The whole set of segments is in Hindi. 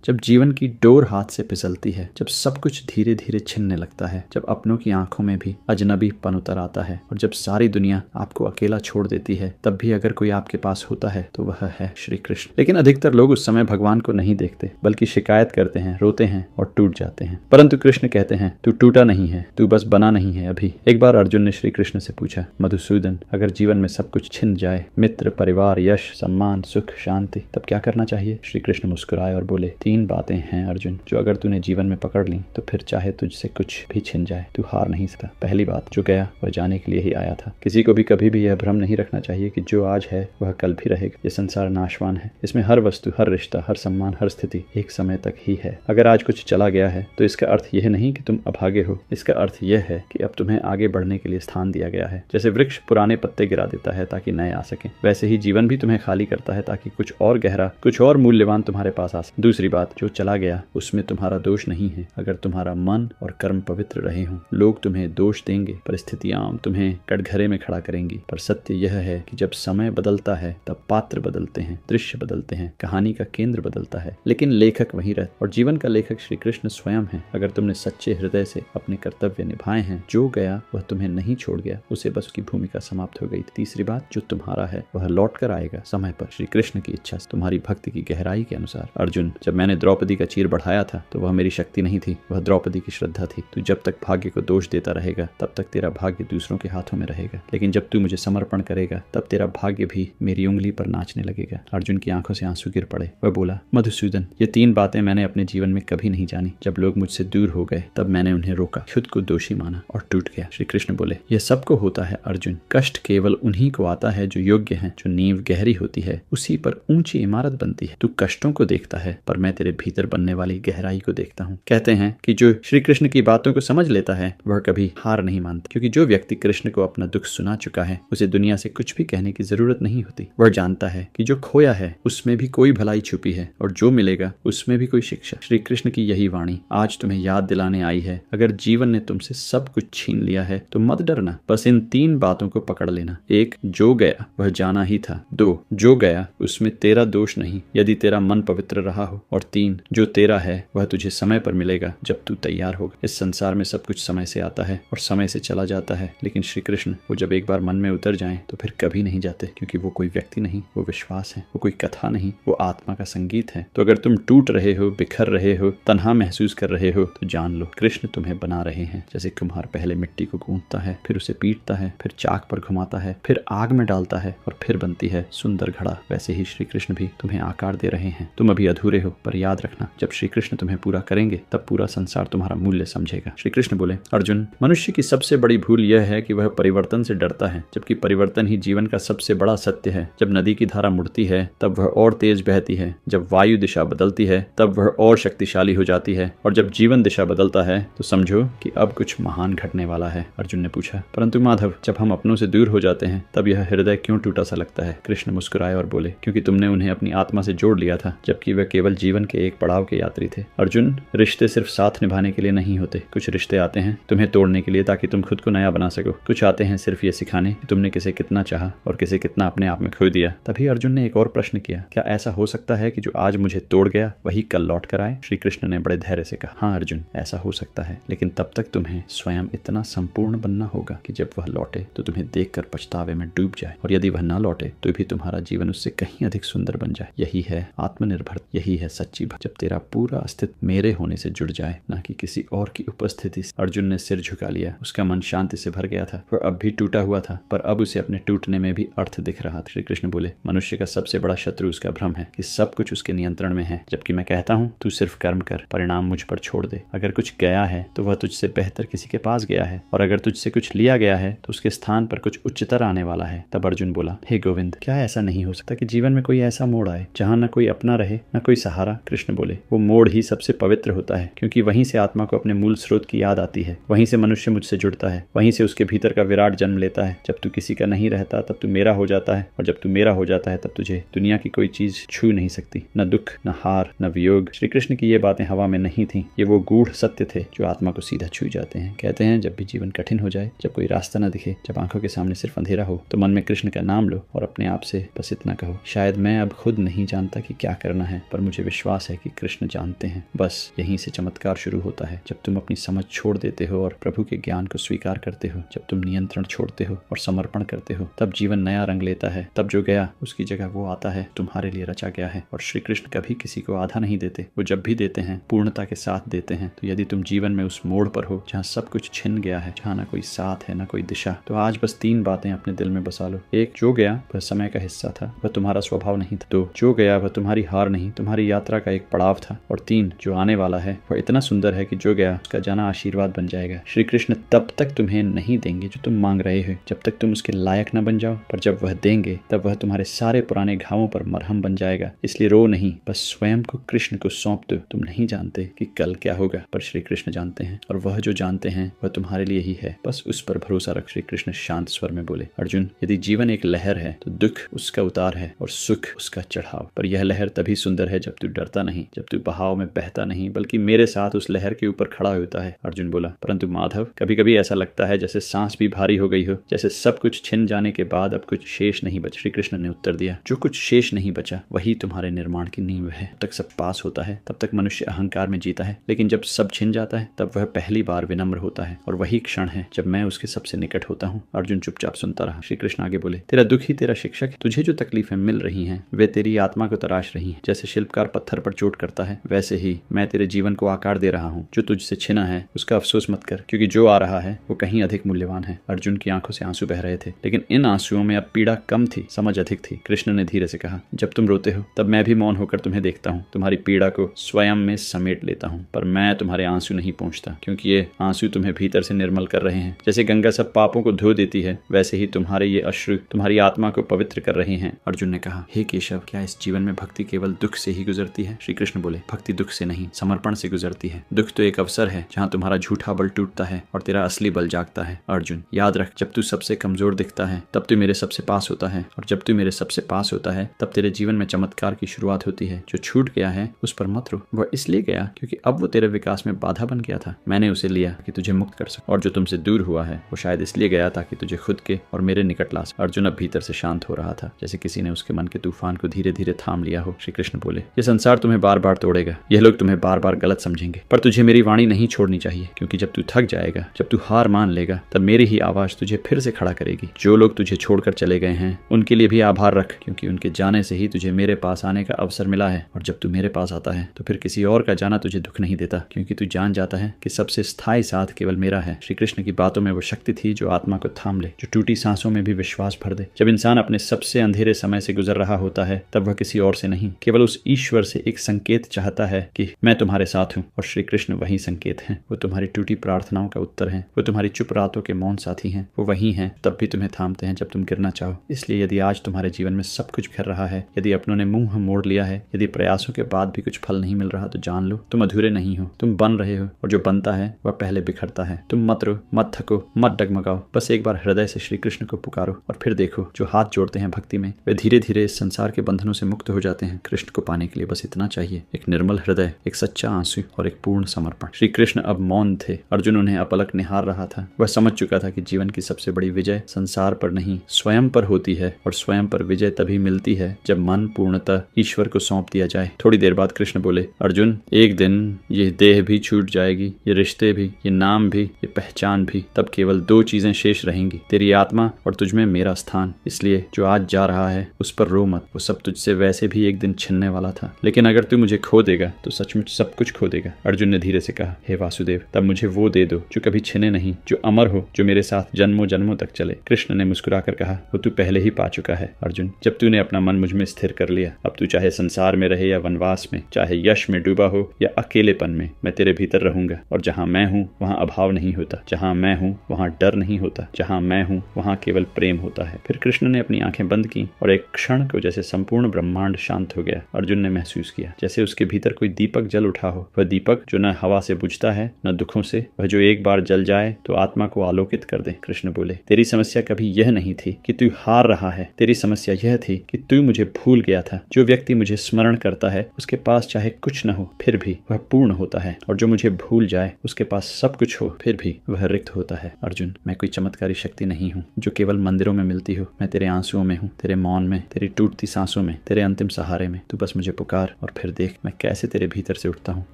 जब जीवन की डोर हाथ से फिसलती है, जब सब कुछ धीरे धीरे छिनने लगता है, जब अपनों की आंखों में भी अजनबीपन उतर आता है और जब सारी दुनिया आपको अकेला छोड़ देती है, तब भी अगर कोई आपके पास होता है तो वह है श्री कृष्ण। लेकिन अधिकतर लोग उस समय भगवान को नहीं देखते, बल्कि शिकायत करते हैं, रोते हैं और टूट जाते हैं। परंतु कृष्ण कहते हैं, तू टूटा नहीं है, तू बस बना नहीं है अभी। एक बार अर्जुन ने श्री कृष्ण से पूछा, मधुसूदन, अगर जीवन में सब कुछ छिन जाए, मित्र, परिवार, यश, सम्मान, सुख, शांति, तब क्या करना चाहिए? श्री कृष्ण मुस्कुराए और बोले, 3 बातें हैं अर्जुन, जो अगर तूने जीवन में पकड़ ली तो फिर चाहे तुझसे कुछ भी छिन जाए, तू हार नहीं सकता। पहली बात, जो गया वह जाने के लिए ही आया था। किसी को भी कभी भी यह भ्रम नहीं रखना चाहिए कि जो आज है वह कल भी रहेगा। यह संसार नाशवान है, इसमें हर वस्तु, हर रिश्ता, हर सम्मान, हर स्थिति एक समय तक ही है। अगर आज कुछ चला गया है तो इसका अर्थ यह नहीं कि तुम अभागे हो, इसका अर्थ यह है कि अब तुम्हें आगे बढ़ने के लिए स्थान दिया गया है। जैसे वृक्ष पुराने पत्ते गिरा देता है ताकि नए आ सकें, वैसे ही जीवन भी तुम्हें खाली करता है ताकि कुछ और गहरा, कुछ और मूल्यवान तुम्हारे पास आ सके। दूसरी बात, जो चला गया उसमें तुम्हारा दोष नहीं है, अगर तुम्हारा मन और कर्म पवित्र रहे हों। लोग तुम्हें दोष देंगे, परिस्थितियां तुम्हें कटघरे में खड़ा करेंगी, पर सत्य यह है कि जब समय बदलता है तब पात्र बदलते हैं, दृश्य बदलते हैं, कहानी का केंद्र बदलता है, लेकिन लेखक वहीं रहता है और जीवन का लेखक श्री कृष्ण स्वयं है। अगर तुमने सच्चे हृदय से अपने कर्तव्य निभाए हैं, जो गया वह तुम्हें नहीं छोड़ गया, उसे बस उसकी भूमिका समाप्त हो गई। तीसरी बात, जो तुम्हारा है वह लौट कर आएगा समय पर, श्री कृष्ण की इच्छा से, तुम्हारी भक्ति की गहराई के अनुसार। अर्जुन, जब मैंने द्रौपदी का चीर बढ़ाया था तो वह मेरी शक्ति नहीं थी, वह द्रौपदी की श्रद्धा थी। तू जब तक भाग्य को दोष देता रहेगा तब तक तेरा भाग्य दूसरों के हाथों में रहेगा, लेकिन जब तू मुझे समर्पण करेगा तब तेरा भाग्य भी मेरी उंगली पर नाचने लगेगा। अर्जुन की आंखों से आंसू गिर पड़े। वह बोला, मधुसूदन, ये 3 बातें मैंने अपने जीवन में कभी नहीं जानी। जब लोग मुझसे दूर हो गए तब मैंने उन्हें रोका, खुद को दोषी माना और टूट गया। श्री कृष्ण बोले, यह सबको होता है अर्जुन, कष्ट केवल उन्हीं को आता है जो योग्य हैं। जो नींव गहरी होती है उसी पर ऊंची इमारत बनती है। तू कष्टों को देखता है, पर मैं तेरे भीतर बनने वाली गहराई को देखता हूँ। कहते हैं कि जो श्री कृष्ण की बातों को समझ लेता है वह कभी हार नहीं मानता, क्योंकि जो व्यक्ति कृष्ण को अपना दुख सुना चुका है उसे दुनिया से कुछ भी कहने की जरूरत नहीं होती। वह जानता है कि जो खोया है उसमें भी कोई भलाई छुपी है और जो मिलेगा उसमें भी कोई शिक्षा। श्री कृष्ण की यही वाणी आज तुम्हें याद दिलाने आई है। अगर जीवन ने तुमसे सब कुछ छीन लिया है तो मत डरना, बस इन 3 बातों को पकड़ लेना। 1, जो गया वह जाना ही था। 2, जो गया उसमें तेरा दोष नहीं यदि तेरा मन पवित्र रहा हो। और 3, जो तेरा है वह तुझे समय पर मिलेगा जब तू तैयार होगा। इस संसार में सब कुछ समय से आता है और समय से चला जाता है, लेकिन श्री कृष्ण वो जब एक बार मन में उतर जाएं तो फिर कभी नहीं जाते, क्योंकि वो कोई व्यक्ति नहीं, वो विश्वास है, वो कोई कथा नहीं, वो आत्मा का संगीत है। तो अगर तुम टूट रहे हो, बिखर रहे हो, तन्हा महसूस कर रहे हो, तो जान लो कृष्ण तुम्हें बना रहे हैं। जैसे कुम्हार पहले मिट्टी को गूंथता है, फिर उसे पीटता है, फिर चाक पर घुमाता है, फिर आग में डालता है और फिर बनती है सुंदर घड़ा, वैसे ही श्री कृष्ण भी तुम्हें आकार दे रहे हैं। तुम अभी अधूरे हो, पर याद रखना, जब श्री कृष्ण तुम्हें पूरा करेंगे तब पूरा संसार तुम्हारा मूल्य समझेगा। श्री कृष्ण बोले, अर्जुन, मनुष्य की सबसे बड़ी भूल यह है कि वह परिवर्तन से डरता है, जबकि परिवर्तन ही जीवन का सबसे बड़ा सत्य है। जब नदी की धारा मुड़ती है तब वह और तेज बहती है, जब वायु दिशा बदलती है तब वह और शक्तिशाली हो जाती है, और जब जीवन दिशा बदलता है तो समझो कि अब कुछ महान घटने वाला है। अर्जुन ने पूछा, परंतु माधव, जब हम अपनों से दूर हो जाते हैं तब यह हृदय क्यों टूटा सा लगता है? कृष्ण मुस्कुराए और बोले, क्योंकि तुमने उन्हें अपनी आत्मा से जोड़ लिया था, जबकि वे केवल जीवन के एक पड़ाव के यात्री थे। अर्जुन, रिश्ते सिर्फ साथ निभाने के लिए नहीं होते। कुछ रिश्ते आते हैं तुम्हें तोड़ने के लिए, ताकि तुम खुद को नया बना सको। कुछ आते हैं सिर्फ ये सिखाने कि तुमने किसे कितना चाहा और किसे कितना अपने आप में खो दिया। तभी अर्जुन ने एक और प्रश्न किया, क्या ऐसा हो सकता है कि जो आज मुझे तोड़ गया वही कल लौट कर आए? श्री कृष्ण ने बड़े धैर्य से कहा, हाँ अर्जुन, ऐसा हो सकता है, लेकिन तब तक तुम्हें स्वयं इतना संपूर्ण बनना होगा कि जब वह लौटे तो तुम्हें देखकर पछतावे में डूब जाए, और यदि वह न लौटे तो भी तुम्हारा जीवन उससे कहीं अधिक सुंदर बन जाए। यही है आत्मनिर्भर, यही है सच्ची भक्ति, जब तेरा पूरा अस्तित्व मेरे होने से जुड़ जाए, न कि किसी और की उपस्थिति से। अर्जुन ने सिर झुका लिया, उसका मन शांति से भर गया था। वह अब भी टूटा हुआ था, पर अब उसे अपने टूटने में भी अर्थ दिख रहा था। श्री कृष्ण बोले, मनुष्य का सबसे बड़ा शत्रु उसका भ्रम है कि सब कुछ उसके नियंत्रण में है, जबकि मैं कहता हूँ तू सिर्फ कर्म कर, परिणाम मुझ पर छोड़ दे। अगर कुछ गया है तो वह तुझसे बेहतर किसी के पास गया है, और अगर तुझसे कुछ लिया गया है तो उसके स्थान पर कुछ उच्चतर आने वाला है। तब अर्जुन बोला, हे गोविंद, क्या ऐसा नहीं हो सकता कि जीवन में कोई ऐसा मोड़ आए जहाँ न कोई अपना रहे न कोई सहारा? कृष्ण बोले, वो मोड़ ही सबसे पवित्र होता है, क्योंकि वहीं से आत्मा को अपने मूल स्रोत की याद आती है, वहीं से मनुष्य मुझसे जुड़ता है, वहीं से उसके भीतर का विराट जन्म लेता है। जब तू किसी का नहीं रहता तब तू मेरा हो जाता है, और जब तू मेरा हो जाता है तब तुझे दुनिया की कोई चीज छू नहीं सकती, न दुख, न हार, न वियोग। श्री कृष्ण की ये बातें हवा में नहीं थी, ये वो गूढ़ सत्य थे जो आत्मा को सीधा छू जाते हैं। कहते हैं, जब भी जीवन कठिन हो जाए, जब कोई रास्ता न दिखे, जब आंखों के सामने सिर्फ अंधेरा हो, तो मन में कृष्ण का नाम लो और अपने आप से बस इतना कहो, शायद मैं अब खुद नहीं जानता कि क्या करना है, पर मुझे विश्वास विश्वास है कि कृष्ण जानते हैं। बस यहीं से चमत्कार शुरू होता है। जब तुम अपनी समझ छोड़ देते हो और प्रभु के ज्ञान को स्वीकार करते हो, जब तुम नियंत्रण छोड़ते हो और समर्पण करते हो, तब जीवन नया रंग लेता है। तब जो गया उसकी जगह वो आता है, तुम्हारे लिए रचा गया है। और श्री कृष्ण कभी किसी को आधा नहीं देते, वो जब भी देते हैं पूर्णता के साथ देते हैं। तो यदि तुम जीवन में उस मोड़ पर हो जहाँ सब कुछ छिन गया है, जहाँ ना कोई साथ है ना कोई दिशा, तो आज बस 3 बातें अपने दिल में बसा लो। 1, जो गया वह समय का हिस्सा था, वह तुम्हारा स्वभाव नहीं था। 2, जो गया वह तुम्हारी हार नहीं, तुम्हारी यात्रा का एक पड़ाव था। और 3, जो आने वाला है वह इतना सुंदर है कि जो गया उसका जाना आशीर्वाद बन जाएगा। श्री कृष्ण तब तक तुम्हें नहीं देंगे जो तुम मांग रहे हो, जब तक तुम उसके लायक न बन जाओ, पर जब वह देंगे तब वह तुम्हारे सारे पुराने घावों पर मरहम बन जाएगा। इसलिए रो नहीं, बस स्वयं को कृष्ण को सौंप दो। तुम नहीं जानते कि कल क्या होगा, पर श्री कृष्ण जानते हैं, और वह जो जानते हैं वह तुम्हारे लिए ही है। बस उस पर भरोसा रख। श्री कृष्ण शांत स्वर में बोले, अर्जुन, यदि जीवन एक लहर है तो दुख उसका उतार है और सुख उसका चढ़ाव। पर यह लहर तभी सुंदर है जब तू डरता नहीं, जब तू बहाव में बहता नहीं, बल्कि मेरे साथ उस लहर के ऊपर खड़ा होता है। अर्जुन बोला, परंतु माधव, कभी कभी ऐसा लगता है जैसे सांस भी भारी हो गई हो, जैसे सब कुछ छिन जाने के बाद अब कुछ शेष नहीं बचा। श्री कृष्ण ने उत्तर दिया, जो कुछ शेष नहीं बचा वही तुम्हारे निर्माण की नींव है। तब तक सब पास होता है, तब तक मनुष्य अहंकार में जीता है, लेकिन जब सब छिन जाता है तब वह पहली बार विनम्र होता है। और वही क्षण है जब मैं उसके सबसे निकट होता हूँ। अर्जुन चुपचाप सुनता रहा। श्री कृष्ण आगे बोले, तेरा दुख ही तेरा शिक्षक है। तुझे जो तकलीफें मिल रही हैं वे तेरी आत्मा को तराश रही हैं। जैसे शिल्पकार पत्थर पर चोट करता है, वैसे ही मैं तेरे जीवन को आकार दे रहा हूँ। जो तुझसे छिना है उसका अफसोस मत कर, क्योंकि जो आ रहा है वो कहीं अधिक मूल्यवान है। अर्जुन की आंखों से आंसू बह रहे थे, लेकिन इन आंसुओं में अब पीड़ा कम थी, समझ अधिक थी। कृष्ण ने धीरे से कहा, जब तुम रोते हो तब मैं भी मौन होकर तुम्हें देखता हूँ, तुम्हारी पीड़ा को स्वयं में समेट लेता हूँ, पर मैं तुम्हारे आंसू नहीं पहुँचता, क्योंकि ये आंसू तुम्हें भीतर से निर्मल कर रहे हैं। जैसे गंगा सब पापों को धो देती है, वैसे ही तुम्हारे ये अश्रु तुम्हारी आत्मा को पवित्र कर रहे हैं। अर्जुन ने कहा, हे केशव, क्या इस जीवन में भक्ति केवल दुख से ही गुजरती है? श्री कृष्ण बोले, भक्ति दुख से नहीं, समर्पण से गुजरती है। दुख तो एक अवसर है जहाँ तुम्हारा झूठा बल टूटता है और तेरा असली बल जागता है। अर्जुन, याद रख, जब तू सबसे कमजोर दिखता है तब तू मेरे सबसे पास होता है, और जब तू मेरे सबसे पास होता है तब तेरे जीवन में चमत्कार की शुरुआत होती है। जो छूट गया है उस पर मत रो, वह इसलिए गया क्योंकि अब वो तेरे विकास में बाधा बन गया था। मैंने उसे लिया कि तुझे मुक्त कर सकूं, और जो तुमसे दूर हुआ है वो शायद इसलिए गया ताकि तुझे खुद के और मेरे निकट ला सके। अर्जुन अब भीतर से शांत हो रहा था, जैसे किसी ने उसके मन के तूफान को धीरे धीरे थाम लिया हो। श्री कृष्ण बोले, ये संसार तुम्हें बार बार तोड़ेगा, यह लोग तुम्हें बार बार गलत समझेंगे, पर तुझे मेरी वाणी नहीं छोड़नी चाहिए, क्योंकि जब तू थक जाएगा, जब तू हार मान लेगा, तब मेरी ही आवाज तुझे फिर से खड़ा करेगी। जो लोग तुझे छोड़कर चले गए हैं उनके लिए भी आभार रख, क्योंकि उनके जाने से ही तुझे मेरे पास आने का अवसर मिला है। और जब तू मेरे पास आता है तो फिर किसी और का जाना तुझे दुख नहीं देता, क्योंकि तू जान जाता है कि सबसे स्थायी साथ केवल मेरा है। श्री कृष्ण की बातों में वो शक्ति थी जो आत्मा को थाम ले, जो टूटी सांसों में भी विश्वास भर दे। जब इंसान अपने सबसे अंधेरे समय से गुजर रहा होता है तब वह किसी और से नहीं, केवल उस ईश्वर से एक संकेत चाहता है कि मैं तुम्हारे साथ हूँ। और श्री कृष्ण वही संकेत हैं, वो तुम्हारी टूटी प्रार्थनाओं का उत्तर है, वो तुम्हारी चुप रातों के मौन साथी हैं, वो वही हैं तब भी तुम्हें थामते हैं जब तुम गिरना चाहो। इसलिए यदि आज तुम्हारे जीवन में सब कुछ बिखर रहा है, यदि अपनों ने मुंह मोड़ लिया है, यदि प्रयासों के बाद भी कुछ फल नहीं मिल रहा, तो जान लो तुम अधूरे नहीं हो, तुम बन रहे हो, और जो बनता है वह पहले बिखरता है। तुम मत रो, मत थको, मत डगमगाओ, बस एक बार हृदय से श्री कृष्ण को पुकारो, और फिर देखो जो हाथ जोड़ते हैं भक्ति में वे धीरे धीरे इस संसार के बंधनों से मुक्त हो जाते हैं। कृष्ण को पाने के लिए बस इतना चाहिए, एक निर्मल हृदय, एक सच्चा आंसू और एक पूर्ण समर्पण। श्री कृष्ण अब मौन थे। अर्जुन उन्हें अपलक निहार रहा था। वह समझ चुका था कि जीवन की सबसे बड़ी विजय संसार पर नहीं, स्वयं पर होती है, और स्वयं पर विजय तभी मिलती है जब मन पूर्णतः ईश्वर को सौंप दिया जाए। थोड़ी देर बाद कृष्ण बोले, अर्जुन, एक दिन ये देह भी छूट जाएगी, ये रिश्ते भी, ये नाम भी, ये पहचान भी, तब केवल 2 चीजें शेष रहेंगी, तेरी आत्मा और तुझमें मेरा स्थान। इसलिए जो आज जा रहा है उस पर रो मत, वो सब तुझसे वैसे भी एक दिन छिनने वाला था, लेकिन अगर तू मुझे खो देगा तो सचमुच सब कुछ खो देगा। अर्जुन ने धीरे से कहा, हे वासुदेव, तब मुझे वो दे दो जो कभी छिने नहीं, जो अमर हो, जो मेरे साथ जन्मों जन्मों तक चले। कृष्ण ने मुस्कुराकर कहा, वो तू पहले ही पा चुका है अर्जुन। जब तूने अपना मन मुझ में स्थिर कर लिया, अब तू चाहे संसार में रहे या वनवास में, चाहे यश में डूबा हो या अकेलेपन में, मैं तेरे भीतर रहूंगा। और जहां मैं हूं वहां अभाव नहीं होता, जहां मैं हूं वहां डर नहीं होता, जहां मैं हूं वहां केवल प्रेम होता है। फिर कृष्ण ने अपनी आंखें बंद की और एक क्षण को जैसे संपूर्ण ब्रह्मांड शांत हो गया। अर्जुन ने महसूस किया जैसे उसके भीतर कोई दीपक जल उठा हो, वह दीपक जो न हवा से बुझता है न दुखों से, वह जो एक बार जल जाए तो आत्मा को आलोकित कर दे। कृष्ण बोले, तेरी समस्या कभी यह नहीं थी कि तू हार रहा है, तेरी समस्या यह थी कि तू मुझे भूल गया था। जो व्यक्ति मुझे स्मरण करता है उसके पास चाहे कुछ न हो फिर भी वह पूर्ण होता है, और जो मुझे भूल जाए उसके पास सब कुछ हो फिर भी वह रिक्त होता है। अर्जुन, मैं कोई चमत्कारी शक्ति नहीं हूँ जो केवल मंदिरों में मिलती हो। मैं तेरे आंसुओं में हूँ, तेरे मौन में, तेरी टूटती सांसों में, तेरे अंतिम सहारे में। तू बस मुझे पुकार, और फिर देख मैं कैसे तेरे भीतर से उठता हूँ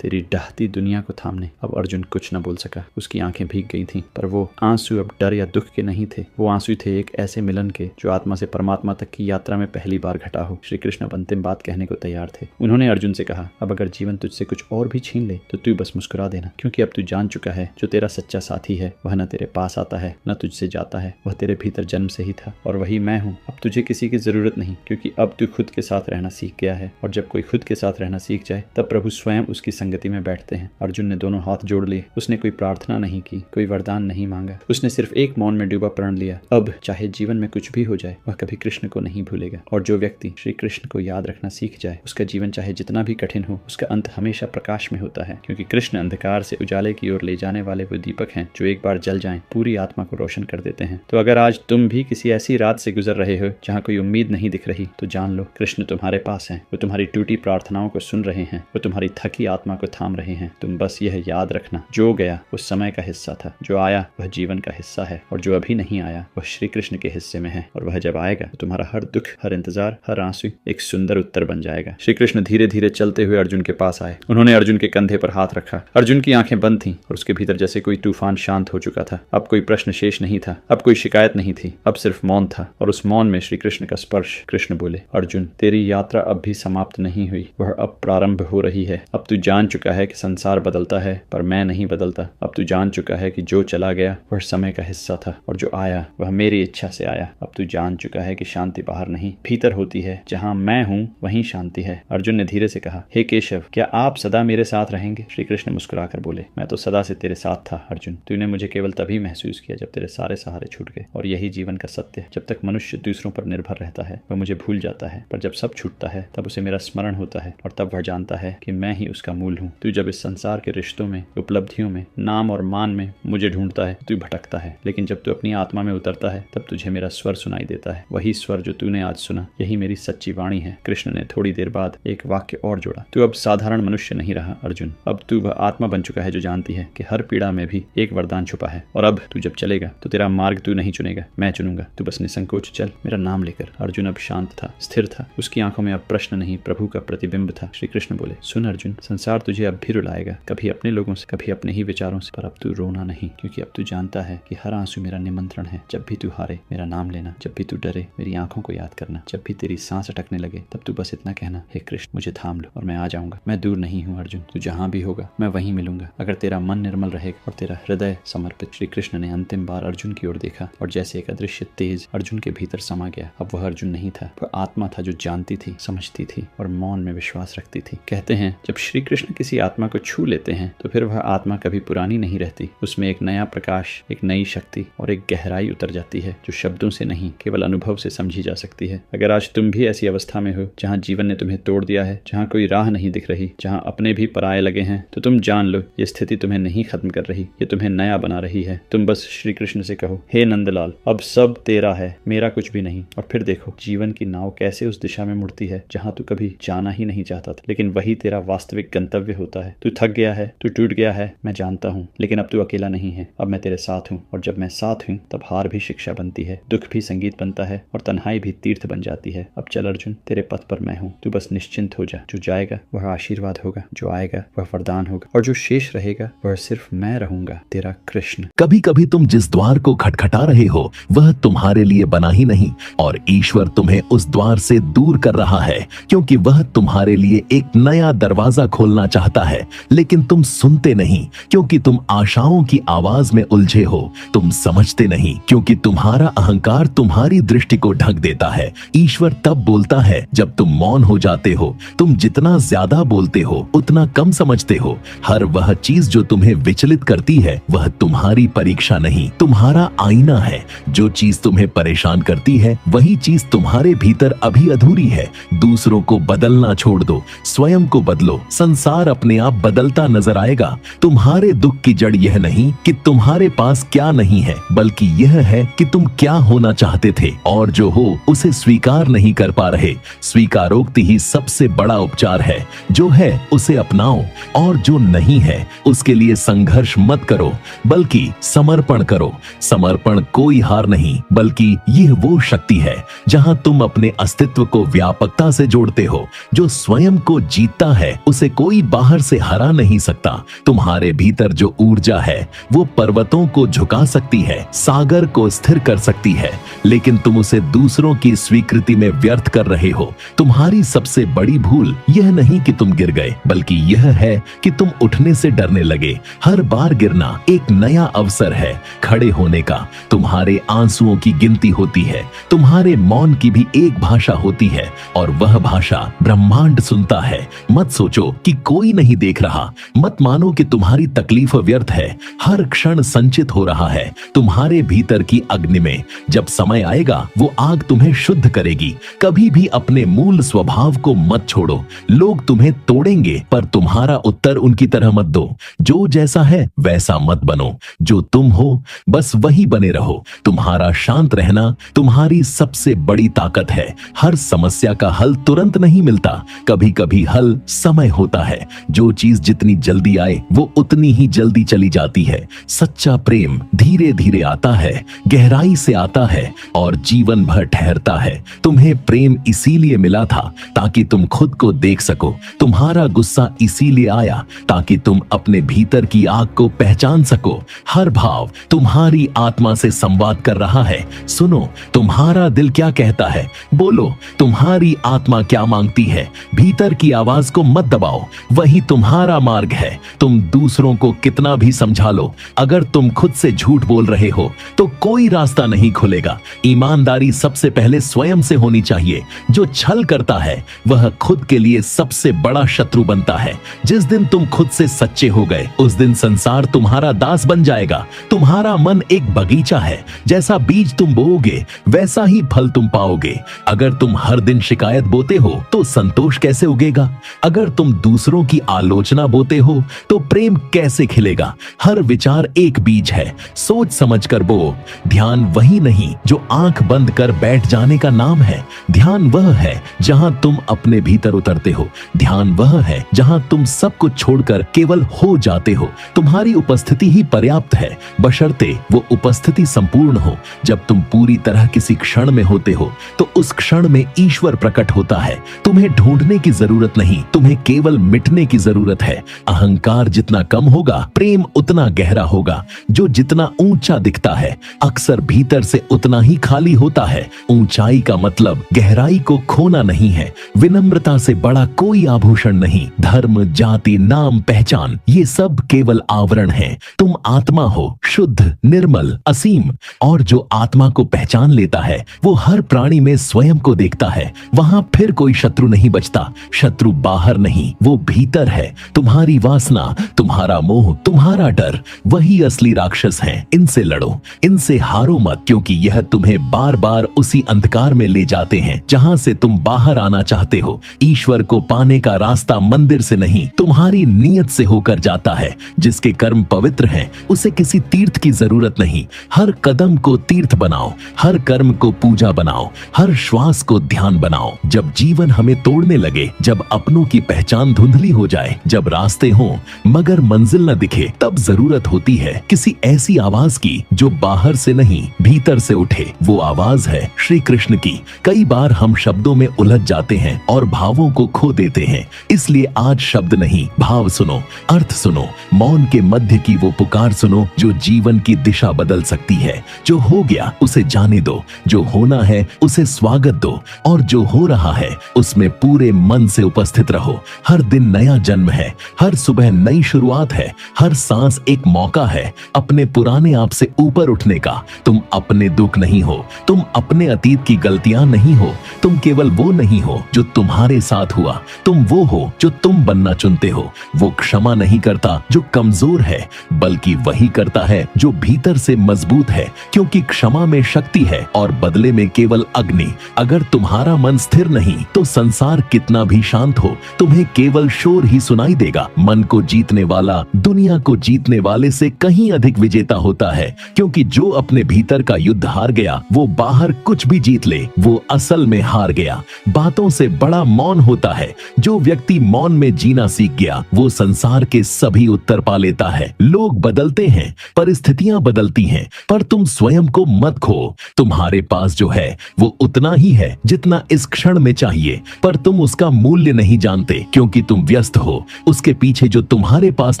तेरी डहती दुनिया को थामने। अब अर्जुन कुछ न बोल सका, उसकी आंखें भीग गई थीं, पर वो आंसू अब डर या दुख के नहीं थे। वो आंसू थे एक ऐसे मिलन के जो आत्मा से परमात्मा तक की यात्रा में पहली बार घटा हो। श्री कृष्ण अब अंतिम बात कहने को तैयार थे। उन्होंने अर्जुन से कहा, अब अगर जीवन तुझसे कुछ और भी छीन ले तो तू बस मुस्कुरा देना, क्योंकि अब तू जान चुका है जो तेरा सच्चा साथी है वह न तेरे पास आता है न तुझसे जाता है, वह तेरे भीतर जन्म से ही था और वही मैं हूँ। अब तुझे किसी की जरूरत नहीं, क्योंकि अब तू खुद के साथ रहना सीख गया है, और जब कोई खुद के साथ रहना सीख जाए तब प्रभु स्वयं उसकी संगति में बैठते हैं। अर्जुन ने दोनों हाथ जोड़ लिए। उसने कोई प्रार्थना नहीं की, कोई वरदान नहीं मांगा, उसने सिर्फ एक मौन में डूबा प्रण लिया। अब चाहे जीवन में कुछ भी हो जाए वह कभी कृष्ण को नहीं भूलेगा, और जो व्यक्ति श्री कृष्ण को याद रखना सीख जाए उसका जीवन चाहे जितना भी कठिन हो उसका अंत हमेशा प्रकाश में होता है, क्योंकि कृष्ण अंधकार से उजाले की ओर ले जाने वाले वो दीपक हैं जो एक बार जल जाएं पूरी आत्मा को रोशन कर देते हैं। तो अगर आज तुम भी किसी ऐसी रात से गुजर रहे हो जहाँ कोई उम्मीद नहीं दिख रही, तो जान लो कृष्ण तुम्हारे पास हैं। वो तुम्हारी टूटी प्रार्थनाओं को सुन रहे हैं, वो तुम्हारी थकी आत्मा को थाम रहे हैं। तुम बस यह याद रखना, जो गया वो समय का हिस्सा था, जो आया वह जीवन का हिस्सा है, और जो अभी नहीं आया वह श्री कृष्ण के हिस्से में है। और वह जब आएगा तो तुम्हारा हर दुख, हर इंतजार, हर आंसू एक सुंदर उत्तर बन जाएगा। श्री कृष्ण धीरे धीरे चलते हुए अर्जुन के पास आए। उन्होंने अर्जुन के कंधे पर हाथ रखा। अर्जुन की आंखें बंद थीं और उसके भीतर जैसे कोई तूफान शांत हो चुका था। अब कोई प्रश्न शेष नहीं था, अब कोई शिकायत नहीं थी, अब सिर्फ मौन था। और उस मौन में श्री कृष्ण का स्पर्श। कृष्ण बोले, अर्जुन तेरी यात्रा अब भी समाप्त नहीं हुई, वह अब प्रारंभ हो रही है। अब तू जान चुका है कि संसार बदलता है पर मैं नहीं बदलता। अब तू जान चुका है कि जो चला गया वह समय का हिस्सा था, और जो आया वह मेरी इच्छा से आया। अब तू जान चुका है कि शांति बाहर नहीं भीतर होती है। जहाँ मैं हूँ वहीं शांति है। अर्जुन ने धीरे से कहा, हे केशव, क्या आप सदा मेरे साथ रहेंगे? श्री कृष्ण मुस्कुरा कर बोले, मैं तो सदा से तेरे साथ था अर्जुन। तूने मुझे केवल तभी महसूस किया जब तेरे सारे सहारे छूट गए, और यही जीवन का सत्य है। जब तक मनुष्य दूसरों पर निर्भर रहता है वह मुझे भूल जाता है, पर जब सब छूटता है तब उसे मेरा स्मरण होता है, और तब वह जानता है कि मैं ही उसका मूल हूँ। तू जब इस संसार के रिश्तों में, उपलब्धियों में, नाम और मान में मुझे ढूंढता है तू भटकता है, लेकिन जब तू अपनी आत्मा में उतरता है तब तुझे मेरा स्वर सुनाई देता है। वही स्वर जो तूने आज सुना, यही मेरी सच्ची वाणी है। कृष्ण ने थोड़ी देर बाद एक वाक्य और जोड़ा, तू अब साधारण मनुष्य नहीं रहा अर्जुन, अब तू वह आत्मा बन चुका है जो जानती है कि हर पीड़ा में भी एक वरदान छुपा है। और अब तू जब चलेगा तो तेरा मार्ग तू नहीं चुनेगा, मैं चुनूंगा। तू बस निसंकोच चल मेरा नाम लेकर। अर्जुन अब शांत था, स्थिर था। उसकी आंखों में अब प्रश्न नहीं, प्रभु का प्रतिबिंब था। श्री कृष्ण बोले, सुन अर्जुन, संसार तुझे अब भी रुलाएगा, कभी अपने लोगों से, कभी अपने ही विचारों से, पर अब तू रोना नहीं, क्योंकि अब तू जानता है कि हर आंसू मेरा निमंत्रण है। जब भी तू हारे मेरा नाम लेना, जब भी तू डरे मेरी आंखों को याद करना, जब भी तेरी सांस अटकने लगे तब तू बस इतना कहना, हे कृष्ण मुझे थाम लो और मैं आ जाऊंगा। मैं दूर नहीं हूँ अर्जुन, तू जहाँ भी होगा मैं वहीं मिलूंगा, अगर तेरा मन निर्मल रहेगा और तेरा हृदय समर्पित। श्री कृष्ण ने अंतिम बार अर्जुन की ओर देखा, और जैसे एक अदृश्य तेज अर्जुन के भीतर समा गया। अब वह अर्जुन नहीं था, वह आत्मा था जो जानती थी, समझती थी और मौन में विश्वास रखती थी। कहते हैं जब श्री कृष्ण किसी आत्मा को छू लेते हैं तो फिर वह आत्मा कभी पुरानी नहीं रहती। उसमें एक नया प्रकाश, एक नई शक्ति और एक गहराई उतर जाती है जो शब्दों से नहीं, केवल अनुभव से समझी जा सकती है। अगर आज तुम भी ऐसी अवस्था में हो जहाँ जीवन ने तुम्हें तोड़ दिया है, जहाँ कोई राह नहीं दिख रही, जहाँ अपने भी पराये लगे हैं, तो तुम जान लो ये स्थिति तुम्हें नहीं खत्म कर रही, ये तुम्हें नया बना रही है। तुम बस श्री कृष्ण से कहो, हे नंदलाल, अब सब तेरा है, मेरा कुछ भी नहीं। और फिर देखो जीवन की नाव कैसे उस दिशा में मुड़ती है जहाँ तू कभी जाना ही नहीं चाहता था, लेकिन वही तेरा वास्तविक गंतव्य होता है। तू थक गया है, तू टूट गया है, मैं जानता हूँ, लेकिन अब तू अकेला नहीं है। अब मैं तेरे साथ हूँ, और जब मैं साथ हूँ तब हार भी शिक्षा बनती है, दुख भी संगीत बनता है, और तन्हाई भी तीर्थ बन जाती है। अब चल अर्जुन, तेरे पथ पर मैं हूँ, तू बस निश्चिंत हो जा। जो जाएगा वह आशीर्वाद होगा, जो आएगा वह वरदान होगा, और जो शेष रहेगा वह सिर्फ मैं रहूंगा, तेरा कृष्ण। कभी कभी तुम जिस द्वार को खटखटा रहे हो वह तुम्हारे लिए बना ही नहीं, और ईश्वर तुम्हें उस द्वार से दूर कर रहा है, क्योंकि वह तुम्हारे लिए एक नया दरवाजा खोलना चाहता है। लेकिन तुम सुनते नहीं, क्योंकि तुम आशाओं की आवाज में उलझे हो। तुम समझते नहीं, क्योंकि तुम्हारा अहंकार तुम्हारी दृष्टि को ढक देता है। ईश्वर तब बोलता है जब तुम मौन हो जाते हो। तुम जितना ज्यादा बोलते हो उतना कम समझते हो। हर वह चीज जो तुम्हें विचलित करती है वह तुम्हारी परीक्षा नहीं, तुम्हारा आईना है। जो चीज तुम्हें परेशान करती है वही चीज तुम्हारे भीतर अभी अधूरी है। दूसरों को बदलना छोड़ दो, स्वयं को बदलो। संसार अपने आप बदलता नजर आएगा। तुम्हारे दुख की जड़ यह नहीं कि तुम्हारे पास क्या नहीं है, बल्कि यह है कि तुम क्या होना चाहते थे और जो हो उसे स्वीकार नहीं कर पा रहे। स्वीकारोक्ति ही सबसे बड़ा उपचार है। जो है उसे अपनाओ, और जो नहीं है उसके लिए संघर्ष मत करो, बल्कि समर्पण करो। समर्पण कोई हार नहीं, बल्कि यह वो शक्ति है जहां तुम अपने अस्तित्व को व्यापकता से जोड़ते हो। जो स्वयं को जीतता है उसे कोई बाहर से हरा नहीं सकता। तुम्हारे भीतर जो ऊर्जा है वो पर्वतों को झुका सकती है, सागर को स्थिर कर सकती है, लेकिन तुम उसे दूसरों की स्वीकृति में व्यर्थ कर रहे हो। तुम्हारी सबसे बड़ी भूल यह नहीं कि तुम गिर गए, बल्कि यह है कि तुम उठने से डरने लगे। हर बार गिरना एक नया अवसर है खड़े होने का। तुम्हारे आंसुओं की गिनती होती है, तुम्हारे मौन की भी एक भाषा होती है, और वह भाषा ब्रह्मांड सुनता है। मत सोचो कि कोई नहीं देख रहा, मत मानो कि तुम्हारी तकलीफ व्यर्थ है। हर क्षण संचित हो रहा है तुम्हारे भीतर की अग्नि में। जब समय आएगा वो आग तुम्हें शुद्ध करेगी। कभी भी अपने मूल स्वभाव को मत छोड़ो। लोग तुम्हें तोड़ेंगे पर तुम्हारा उत्तर उनकी तरह मत दो। जो जैसा है वैसा मत बनो, जो तुम हो बस वही बने रहो। तुम्हारा शांत रहना तुम्हारी सबसे बड़ी ताकत है। हर समस्या का हल तुरंत नहीं मिलता, कभी कभी हल समय होता है। जो चीज जितनी जल्दी आए वो उतनी ही जल्दी चली जाती है। सच्चा प्रेम धीरे धीरे आता है, गहराई से आता है और जीवन भर ठहरता है। तुम्हें प्रेम इसीलिए मिला था ताकि तुम खुद को देख सको। तुम्हारा गुस्सा इसीलिए आया ताकि तुम अपने भीतर की आग को पहचान सको। हर भाव तुम्हारी आत्मा से संवाद कर रहा है। सुनो, तुम्हारा दिल क्या कहता है, बोलो। तुम्हारी आत्मा क्या मांगती है, भीतर की आवाज को मत दबाओ। वही तुम्हारा मार्ग है। तुम दूसरों को कितना भी समझा लो, अगर तुम खुद से झूठ बोल रहे हो तो कोई रास्ता नहीं खुलेगा। ईमानदारी सबसे पहले स्वयं से होनी चाहिए। जो छल करता है वह खुद के लिए सबसे बड़ा शत्रु बनता है। जिस दिन तुम खुद से सच्चे हो गए उस दिन संसार तुम्हारा दास बन जाएगा। तुम्हारा मन एक बगीचा है, जैसा बीज तुम बोओगे वैसा ही फल तुम पाओगे। अगर तुम हर दिन शिकायत बोते हो तो संतोष कैसे उगेगा? अगर तुम दूसरों की आलोचना बोते हो तो प्रेम कैसे खिलेगा? हर विचार एक बीज है, सोच समझ कर बो। ध्यान वही नहीं जो आंख बंद कर बैठ जाने का नाम है। ध्यान वह है जहां तुम अपने भीतर उतरते हो। ध्यान वह है जहां तुम सब कुछ छोड़कर केवल हो जाते हो। तुम्हारी उपस्थिति ही पर्याप्त है, बशर्ते वो उपस्थिति संपूर्ण हो। जब तुम पूरी तरह किसी क्षण में होते हो तो उस क्षण में ईश्वर प्रकट होता है। तुम्हें ढूंढने की जरूरत नहीं, तुम्हें केवल मिटने की जरूरत है। अहंकार जितना कम होगा प्रेम उतना गहरा होगा। जो जितना ऊंचा दिखता है अक्सर भीतर से उतना ही खाली होता है। ऊंचाई का मतलब गहराई को खोना नहीं है। विनम्रता से बड़ा कोई आभूषण नहीं। धर्म, जाति, नाम, पहचान ये सब केवल आवरण है। तुम आत्मा हो, शुद्ध, निर्मल, असीम। और जो आत्मा को पहचान लेता है वो हर प्राणी में स्वयं को देखता है। वहां फिर कोई शत्रु नहीं बचता। शत्रु बाहर नहीं, वो भीतर है। तुम्हारी वासना, तुम्हारा मोह, तुम्हारा डर वही असली राक्षस हैं। इनसे लड़ो, इनसे हारो मत, क्योंकि यह तुम्हें बार बार उसी अंधकार में ले जाते हैं जहां से तुम बाहर आना चाहते हो। ईश्वर को पाने का रास्ता मंदिर से नहीं तुम्हारी नीयत से होकर जाता है। जिसके कर्म पवित्र हैं उसे किसी तीर्थ की जरूरत नहीं। हर कदम को तीर्थ बनाओ, हर कर्म को पूजा बनाओ, हर श्वास को ध्यान बनाओ। जब जीवन हमें तोड़ने लगे, जब अपनों की पहचान धुंधली हो जाए, जब रास्ते हों मगर मंजिल न दिखे, तब जरूरत होती है किसी ऐसी आवाज की जो बाहर से नहीं भीतर से उठे। वो आवाज है श्री कृष्ण की। कई बार हम शब्दों में उलझ जाते हैं और भावों को खो देते हैं, इसलिए आज शब्द नहीं भाव सुनो, अर्थ सुनो। मौन के मध्य की वो पुकार सुनो जो जीवन की दिशा बदल सकती है। जो हो गया उसे जाने दो, जो होना है उसे स्वागत दो, और जो हो रहा है उसमें पूरे मन से उपस्थित रहो। हर दिन नया जन्म है, हर सुबह नई शुरुआत है, हर सांस एक मौका है अपने पुराने आप से ऊपर उठने का। तुम अपने दुख नहीं हो, तुम अपने अतीत की गलतियां नहीं हो, तुम केवल वो नहीं हो जो तुम्हारे साथ हुआ, तुम वो हो जो तुम बनना चुनते हो। वो क्षमा नहीं करता जो कमजोर है, बल्कि वही करता है जो भीतर से मजबूत है, क्योंकि क्षमा में शक्ति है और बदले में केवल अग्नि। अगर तुम्हारा मन स्थिर नहीं तो संसार कितना भी शांत हो तुम्हें केवल शोर ही सुनाई देगा। मन को जीतने वाला दुनिया को जीतने वाले से कहीं अधिक विजेता होता है, क्योंकि जो अपने भीतर का युद्ध हार गया वो बाहर कुछ भी जीत ले, वो असल में हार गया। बातों से बड़ा मौन होता है। जो व्यक्ति मौन में जीना सीख गया वो संसार के सभी उत्तर पा लेता है। लोग बदलते हैं, परिस्थितियां बदलती हैं, पर तुम स्वयं को मत खो। तुम्हारे पास जो है वो उतना ही है जितना इस क्षण में चाहिए, पर तुम उसका मूल्य नहीं जानते क्योंकि तुम व्यस्त हो उसके पीछे जो तुम्हारे पास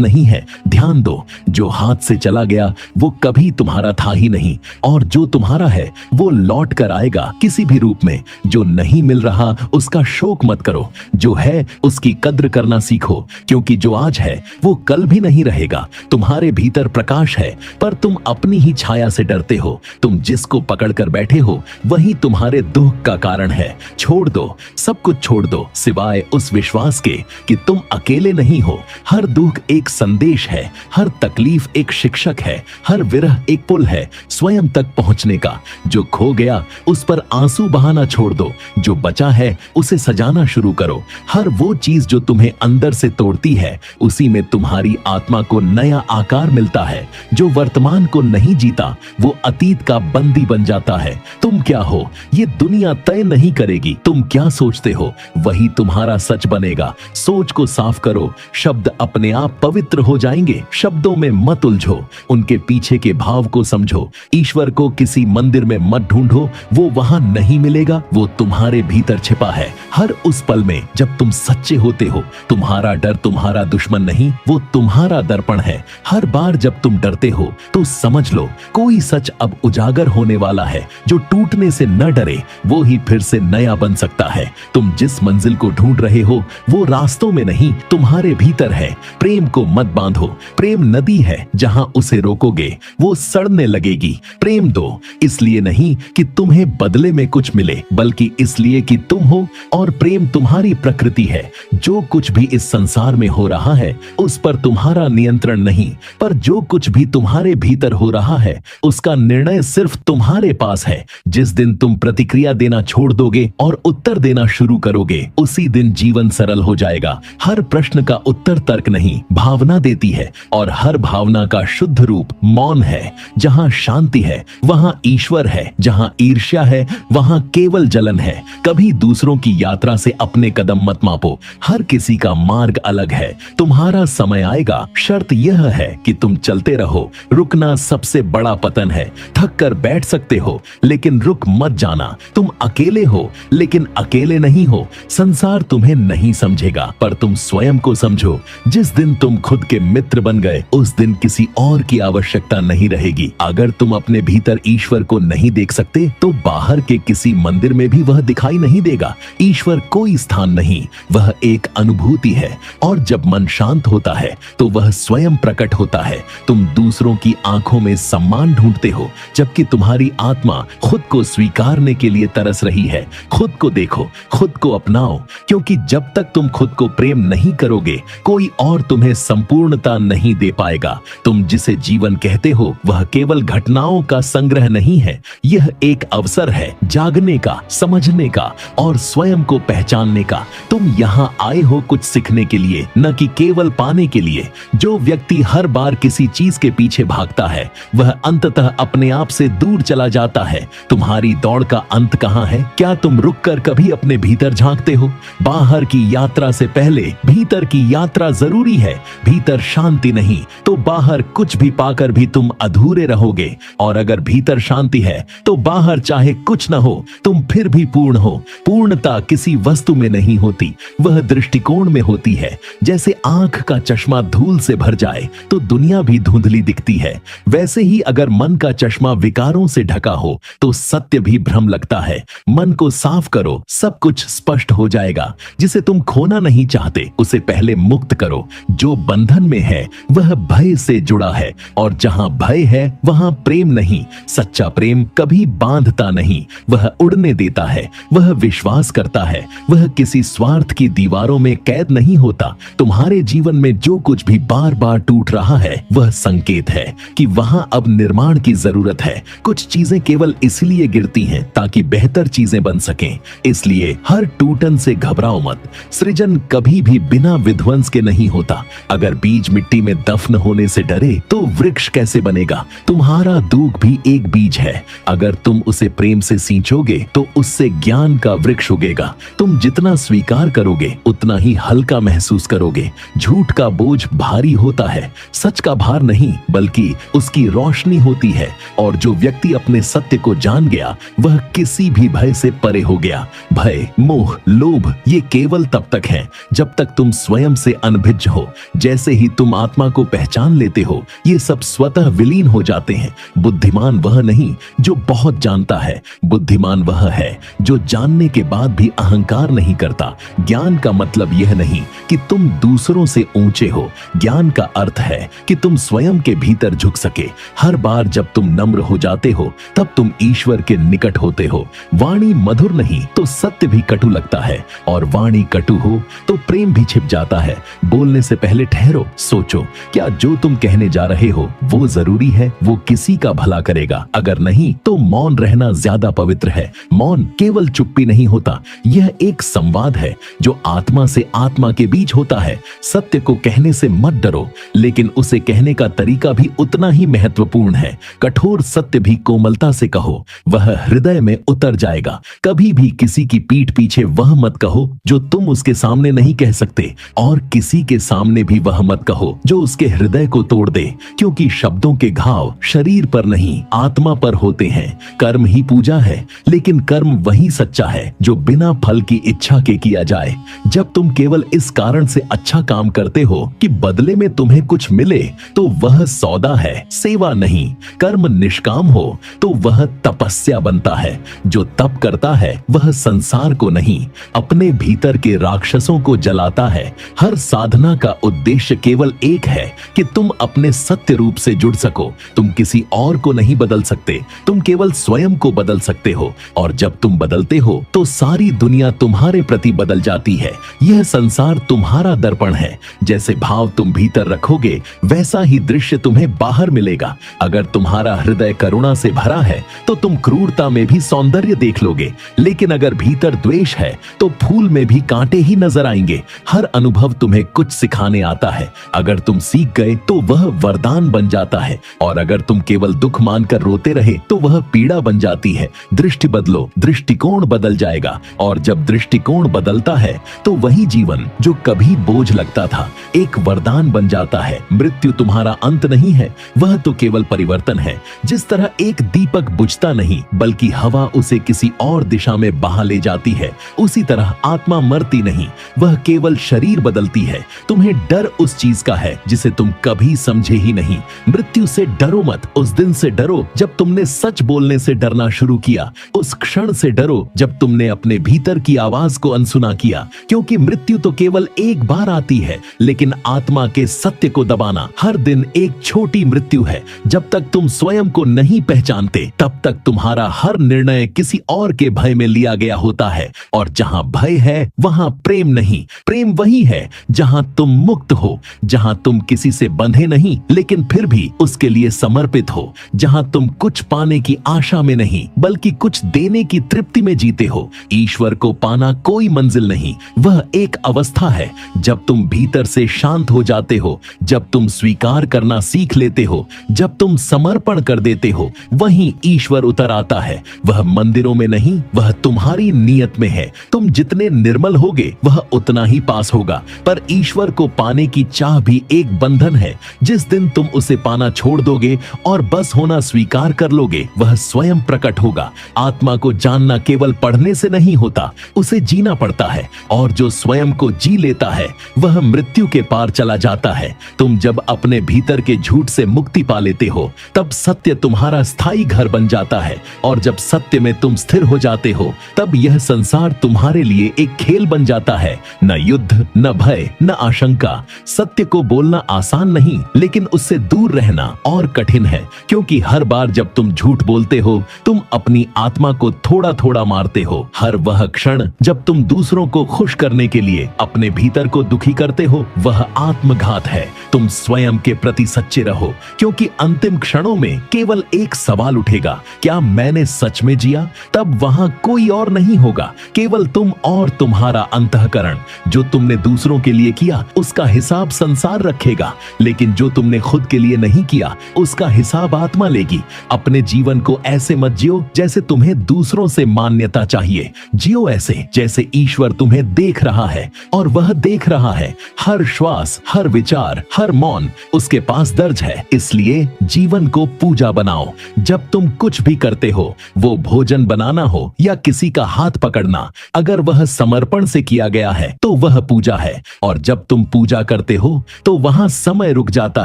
नहीं है। ध्यान दो, जो हाथ से चला गया वो कभी तुम्हारा था ही नहीं, और जो तुम्हारा है वो लौट कर आएगा किसी भी रूप में। जो नहीं मिल रहा उसका शोक मत करो, जो है उसकी कद्र करना सीखो, क्योंकि जो आज है वो कल भी नहीं रहेगा। तुम्हारे भीतर प्रकाश है पर तुम अपनी ही छाया से डरते हो। तुम जिसको पकड़ कर बैठे हो वही तुम्हारे दुख का कारण है। छोड़ दो, सब कुछ छोड़ दो सिवाय उस विश्वास के कि तुम अकेले नहीं हो। हर दुख एक संदेश है, हर तकलीफ एक शिक्षक है, हर विरह एक पुल है स्वयं तक पहुंचने का। जो खो गया उस पर आंसू बहाना छोड़ दो, जो बचा है उसे सजाना शुरू करो। हर वो चीज जो तुम्हें अंदर से तोड़ती है उसी में तुम्हारी आत्मा को नया आकार मिलता है। जो वर्तमान को नहीं जीता वो अतीत का बंदी बन जाता है। तुम क्या हो ये दुनिया तय नहीं करेगी, तुम क्या सोचते हो वही तुम्हारा सच बनेगा। सोच को साफ करो, शब्द अपने आप पवित्र हो जाएंगे। शब्दों में मत उलझो, उनके पीछे के भाव को समझो। ईश्वर को किसी मंदिर में मत ढूंढो, वो वहां नहीं मिलेगा, वो तुम्हारे भीतर छिपा है। हर उस पल में जब तुम सच्चे होते हो, तुम्हारा डर तुम्हारा दुश्मन नहीं, वो तुम्हारा दर्पण है। हर बार जब तुम डरते हो तो समझ लो कोई सच अब उजागर होने वाला है। जो टूटने से न डरे वो ही फिर से नया बन सकता है। तुम जिस मंजिल को ढूंढ रहे हो वो रास्तों में नहीं तुम्हारे भीतर है। प्रेम को मत बांधो, प्रेम नदी है, जहां उसे रोकोगे वो सड़ने लगेगी। प्रेम दो इसलिए नहीं कि तुम्हें बदले में कुछ मिले, बल्कि इसलिए कि तुम हो और प्रेम तुम्हारी प्रकृति है। जो कुछ भी इस संसार में हो रहा है उस पर तुम्हारा नियंत्रण नहीं, पर जो कुछ भी तुम्हारे भीतर हो रहा है उसका निर्णय सिर्फ तुम्हारे पास है। जिस दिन तुम प्रतिक्रिया देना छोड़ दोगे और उत्तर देना शुरू करोगे उसी दिन जीवन सरल हो जाएगा। हर प्रश्न का उत्तर तर्क नहीं, भावना देती है, और हर भावना का शुद्ध रूप मौन है। जहां शांति है वहां ईश्वर है, जहां ईर्ष्या है वहां केवल जलन है। कभी दूसरों की यात्रा से अपने कदम मत मापो, हर किसी का मार्ग अलग है। तुम्हारा समय आएगा, शर्त यह है कि तुम चलते रहो। रुकना सबसे बड़ा पतन है। थक कर बैठ सकते हो लेकिन रुक मत जाना। तुम अकेले हो लेकिन अकेले नहीं हो। संसार तुम्हें नहीं समझेगा पर तुम स्वयं को समझो। जिस दिन तुम खुद के मित्र बन गए उस दिन किसी और की आवश्यकता नहीं रहेगी। अगर तुम अपने भीतर ईश्वर को नहीं देख सकते तो बाहर के किसी मंदिर में भी वह दिखाई नहीं देगा। ईश्वर कोई स्थान नहीं, वह एक अनुभूति है, और जब मन शांत होता है तो वह स्वयं प्रकट होता है। तुम दूसरों की आंखों में सम्मान ढूंढते हो जबकि तुम्हारी आत्मा खुद को स्वीकारने के लिए तरस रही है। खुद को देखो, खुद को अपनाओ, क्योंकि जब तक तुम खुद को प्रेम नहीं करोगे कोई और तुम्हें संपूर्णता नहीं दे पाएगा। तुम जिसे जीवन कहते हो वह केवल घटनाओं का संग्रह नहीं है, यह एक अवसर है जागने का, समझने का और स्वयं को पहचानने का। तुम यहाँ आए हो कुछ सीखने के लिए, न कि केवल पाने के लिए। जो व्यक्ति हर बार किसी चीज के पीछे भागता है वह अंततः अपने आप से दूर चला जाता है। तुम्हारी दौड़ का अंत कहाँ है? क्या तुम रुककर कभी अपने भीतर झांकते हो? बाहर की यात्रा से पहले भीतर की यात्रा जरूरी है। भीतर शांति नहीं तो बाहर कुछ भी पाकर भी तुम अधूरे रहोगे, और अगर भीतर शांति है तो बाहर चाहे कुछ न हो तुम फिर भी पूर्ण हो। पूर्णता किसी वस्तु में नहीं होती, वह दृष्टिकोण में होती है। जैसे आंख का चश्मा धूल से भर जाए तो दुनिया भी धुंधली दिखती है, वैसे ही अगर मन का चश्मा विकारों से ढका हो तो सत्य भी भ्रम लगता है। मन को साफ करो, सब कुछ स्पष्ट हो जाएगा। जिसे तुम खोना नहीं चाहते उसे पहले मुक्त करो। जो बंधन में है वह भय से जुड़ा है, और जहां भय है वहां प्रेम नहीं। सच्चा प्रेम कभी बांधता नहीं, वह उड़ने देता है, वह विश्वास करता है, वह किसी स्वार्थ की दीवारों में कैद नहीं होता। तुम्हारे जीवन में जो कुछ भी बार बार टूट रहा है वह संकेत है कि वहां अब निर्माण की जरूरत है। कुछ चीजें केवल इसलिए गिरती हैं ताकि बेहतर चीजें बन सकें। इसलिए हर टूटन से घबराओ मत। सृजन कभी भी बिना विध्वंस के नहीं होता। अगर बीज मिट्टी में दफन होने से डरे तो वृक्ष कैसे बनेगा? तुम्हारा दुख भी एक बीज है, अगर तुम उसे प्रेम से सींचोगे तो उससे ज्ञान का वृक्ष उगेगा। तुम जितना स्वीकार करोगे उतना ही हल्का महसूस करोगे। झूठ का बोझ भारी होता है, सच का भार नहीं बल्कि उसकी रोशनी होती है, और जो व्यक्ति अपने सत्य को जान गया वह किसी भी भय से परे हो गया। भय, मोह, लोभ ये केवल तब तक है जब तक तुम स्वयं से अनभिज्ज हो। जैसे ही तुम आत्मा को पहचान लेते हो, ये सब स्वतः विलीन हो जाते हैं। बुद्धिमान वह नहीं जो बहुत जानता है, बुद्धिमान वह है जो जानने के बाद भी अहंकार नहीं करता। ज्ञान का मतलब यह नहीं कि तुम दूसरों से ऊंचे हो, ज्ञान का अर्थ है कि तुम स्वयं के भीतर झुक सके। हर बार जब तुम नम्र हो जाते हो तब तुम ईश्वर के निकट होते हो। वाणी मधुर नहीं तो सत्य भी कटु लगता है, और वाणी कटु हो तो प्रेम भी छिप जाता है। बोलने से पहले ठहरो, सोचो क्या जो तुम कहने जा रहे हो वो जरूरी है, वो किसी का भला करेगा। अगर नहीं तो मौन रहना ज्यादा पवित्र है। मौन केवल चुप्पी नहीं होता, यह एक संवाद है जो आत्मा से आत्मा के बीच होता है। सत्य को कहने से मत डरो, लेकिन उसे कहने का तरीका भी उतना ही महत्वपूर्ण है। कठोर सत्य भी कोमलता से कहो, वह हृदय में उतर जाएगा। कभी भी किसी की पीठ पीछे वह मत कहो जो तुम उसके सामने नहीं कह सकते, और किसी के सामने भी वह मत कहो जो उसके हृदय को तोड़ दे, क्योंकि शब्दों के घाव शरीर पर नहीं आत्मा पर होते हैं। कर्म ही पूजा है, लेकिन कर्म वही सच्चा है जो बिना फल की इच्छा के किया जाए। जब तुम केवल इस कारण से अच्छा काम करते हो कि बदले में तुम्हें कुछ मिले, तो वह सौदा है, सेवा नहीं। कर्म निष्काम हो तो वह तपस्या बनता है। जो तप करता है वह संसार को नहीं, अपने भीतर के राक्षसों को जलाता है। हर साधना का उद्देश्य केवल एक है कि तुम अपने सत्य रूप से जुड़ सको। तुम किसी और को नहीं बदल सकते, तुम केवल स्वयं को बदल सकते हो। और जब तुम बदलते हो तो सारी दुनिया तुम्हारे प्रति बदल जाती है। यह संसार तुम्हारा दर्पण है। जैसे भाव तुम भीतर रखोगे वैसा ही दृश्य तुम्हें बाहर मिलेगा। अगर तुम्हारा हृदय करुणा से भरा है तो तुम क्रूरता में भी सौंदर्य देख लोगे, लेकिन अगर भीतर द्वेष है तो फूल में भी कांटे ही नजर आएंगे। हर अनुभव तुम्हें कुछ सिखाने आता है। अगर तुम सीख गए तो वह वरदान बन जाता है, और अगर तुम केवल दुख मानकर रोते रहे तो वह पीड़ा बन जाती है। दृष्टि बदलो, दृष्टिकोण बदल जाएगा, और जब दृष्टिकोण बदलता है तो वही जीवन जो कभी बोझ लगता था एक वरदान बन जाता है। मृत्यु तुम्हारा अंत नहीं है, वह तो केवल परिवर्तन है। जिस तरह एक दीपक बुझता नहीं बल्कि हवा उसे किसी और दिशा में बहा ले जाती है, उसी तरह आत्मा मरती नहीं, वह केवल शरीर बदलती है। तुम्हें डर उस चीज का है जिसे तुम कभी समझे ही नहीं। मृत्यु से डरो मत, उस दिन से डरो जब तुमने सच बोलने से डरना शुरू किया। उस क्षण से डरो जब तुमने अपने भीतर की आवाज को अनसुना किया, क्योंकि मृत्यु तो केवल एक बार आती है, लेकिन आत्मा के सत्य को दबाना हर दिन एक छोटी मृत्यु है। जब तक तुम स्वयं को नहीं पहचानते तब तक तुम्हारा हर निर्णय किसी और के भय में लिया गया होता है, और जहां भय है वहां प्रेम नहीं। प्रेम वही है जहां तुम मुक्त हो, जहां तुम किसी से बंधे नहीं लेकिन फिर भी उसके लिए समर्पित हो, जहां तुम कुछ पाने की आशा में नहीं बल्कि कुछ देने की तृप्ति में जीते हो। ईश्वर को पाना कोई मंजिल नहीं, वह एक अवस्था है। जब तुम भीतर से शांत हो जाते हो, जब तुम स्वीकार करना सीख लेते हो, जब तुम समर्पण कर देते हो, वहीं ईश्वर उतर आता है। वह मंदिरों में नहीं, वह तुम्हारी नीयत में है। तुम जितने निर्मल होगे वह उतना ही पास होगा। पर ईश्वर को पाने की चाह भी एक बंधन है। जिस दिन तुम उसे पाना छोड़ दोगे और बस होना स्वीकार कर लोगे, वह स्वयं प्रकट होगा। आत्मा को जानना केवल पढ़ने से नहीं होता, उसे जीना पड़ता है, और जो स्वयं को जी लेता है वह मृत्यु के पार चला जाता है। तुम जब अपने भीतर के झूठ से मुक्ति पा लेते हो तब सत्य तुम्हारा स्थायी घर बन जाता है, और जब सत्य में तुम स्थिर हो जाते हो तब यह संसार तुम्हारे लिए एक खेल बन जाता है। न युद्ध, न भय, न आशंका। सत्य को बोलना आसान नहीं, लेकिन उससे दूर रहना और कठिन है, क्योंकि हर बार जब तुम झूठ बोलते हो तुम अपनी आत्मा को थोड़ा थोड़ा मारते हो। हर वह क्षण जब तुम दूसरों को खुश करने के लिए अपने भीतर को दुखी करते हो वह आत्मघात है। तुम स्वयं के प्रति सच्चे रहो, क्योंकि अंतिम क्षणों में केवल एक सवाल उठेगा, क्या मैंने सच में जिया? तब वहां कोई और नहीं होगा, केवल तुम और तुम्हारा अंतःकरण। जो तुमने दूसरों के लिए किया उसका हिसाब संसार रखेगा, लेकिन जो तुमने खुद के लिए नहीं किया उसका हिसाब आत्मा लेगी। अपने जीवन को ऐसे मत जियो जैसे तुम्हें दूसरों से मान्यता चाहिए। जियो ऐसे जैसे ईश्वर तुम्हें देख रहा है, और वह देख रहा है। हर श्वास, हर विचार, हर मौन उसके पास दर्ज है। इसलिए जीवन को पूजा बनाओ। जब तुम कुछ भी करते हो, वो भोजन बनाना हो या किसी का हाथ पकड़ना, अगर वह समर्पण से किया गया है तो वह पूजा है। और जब तुम पूजा करते हो तो वहां समय रुक जाता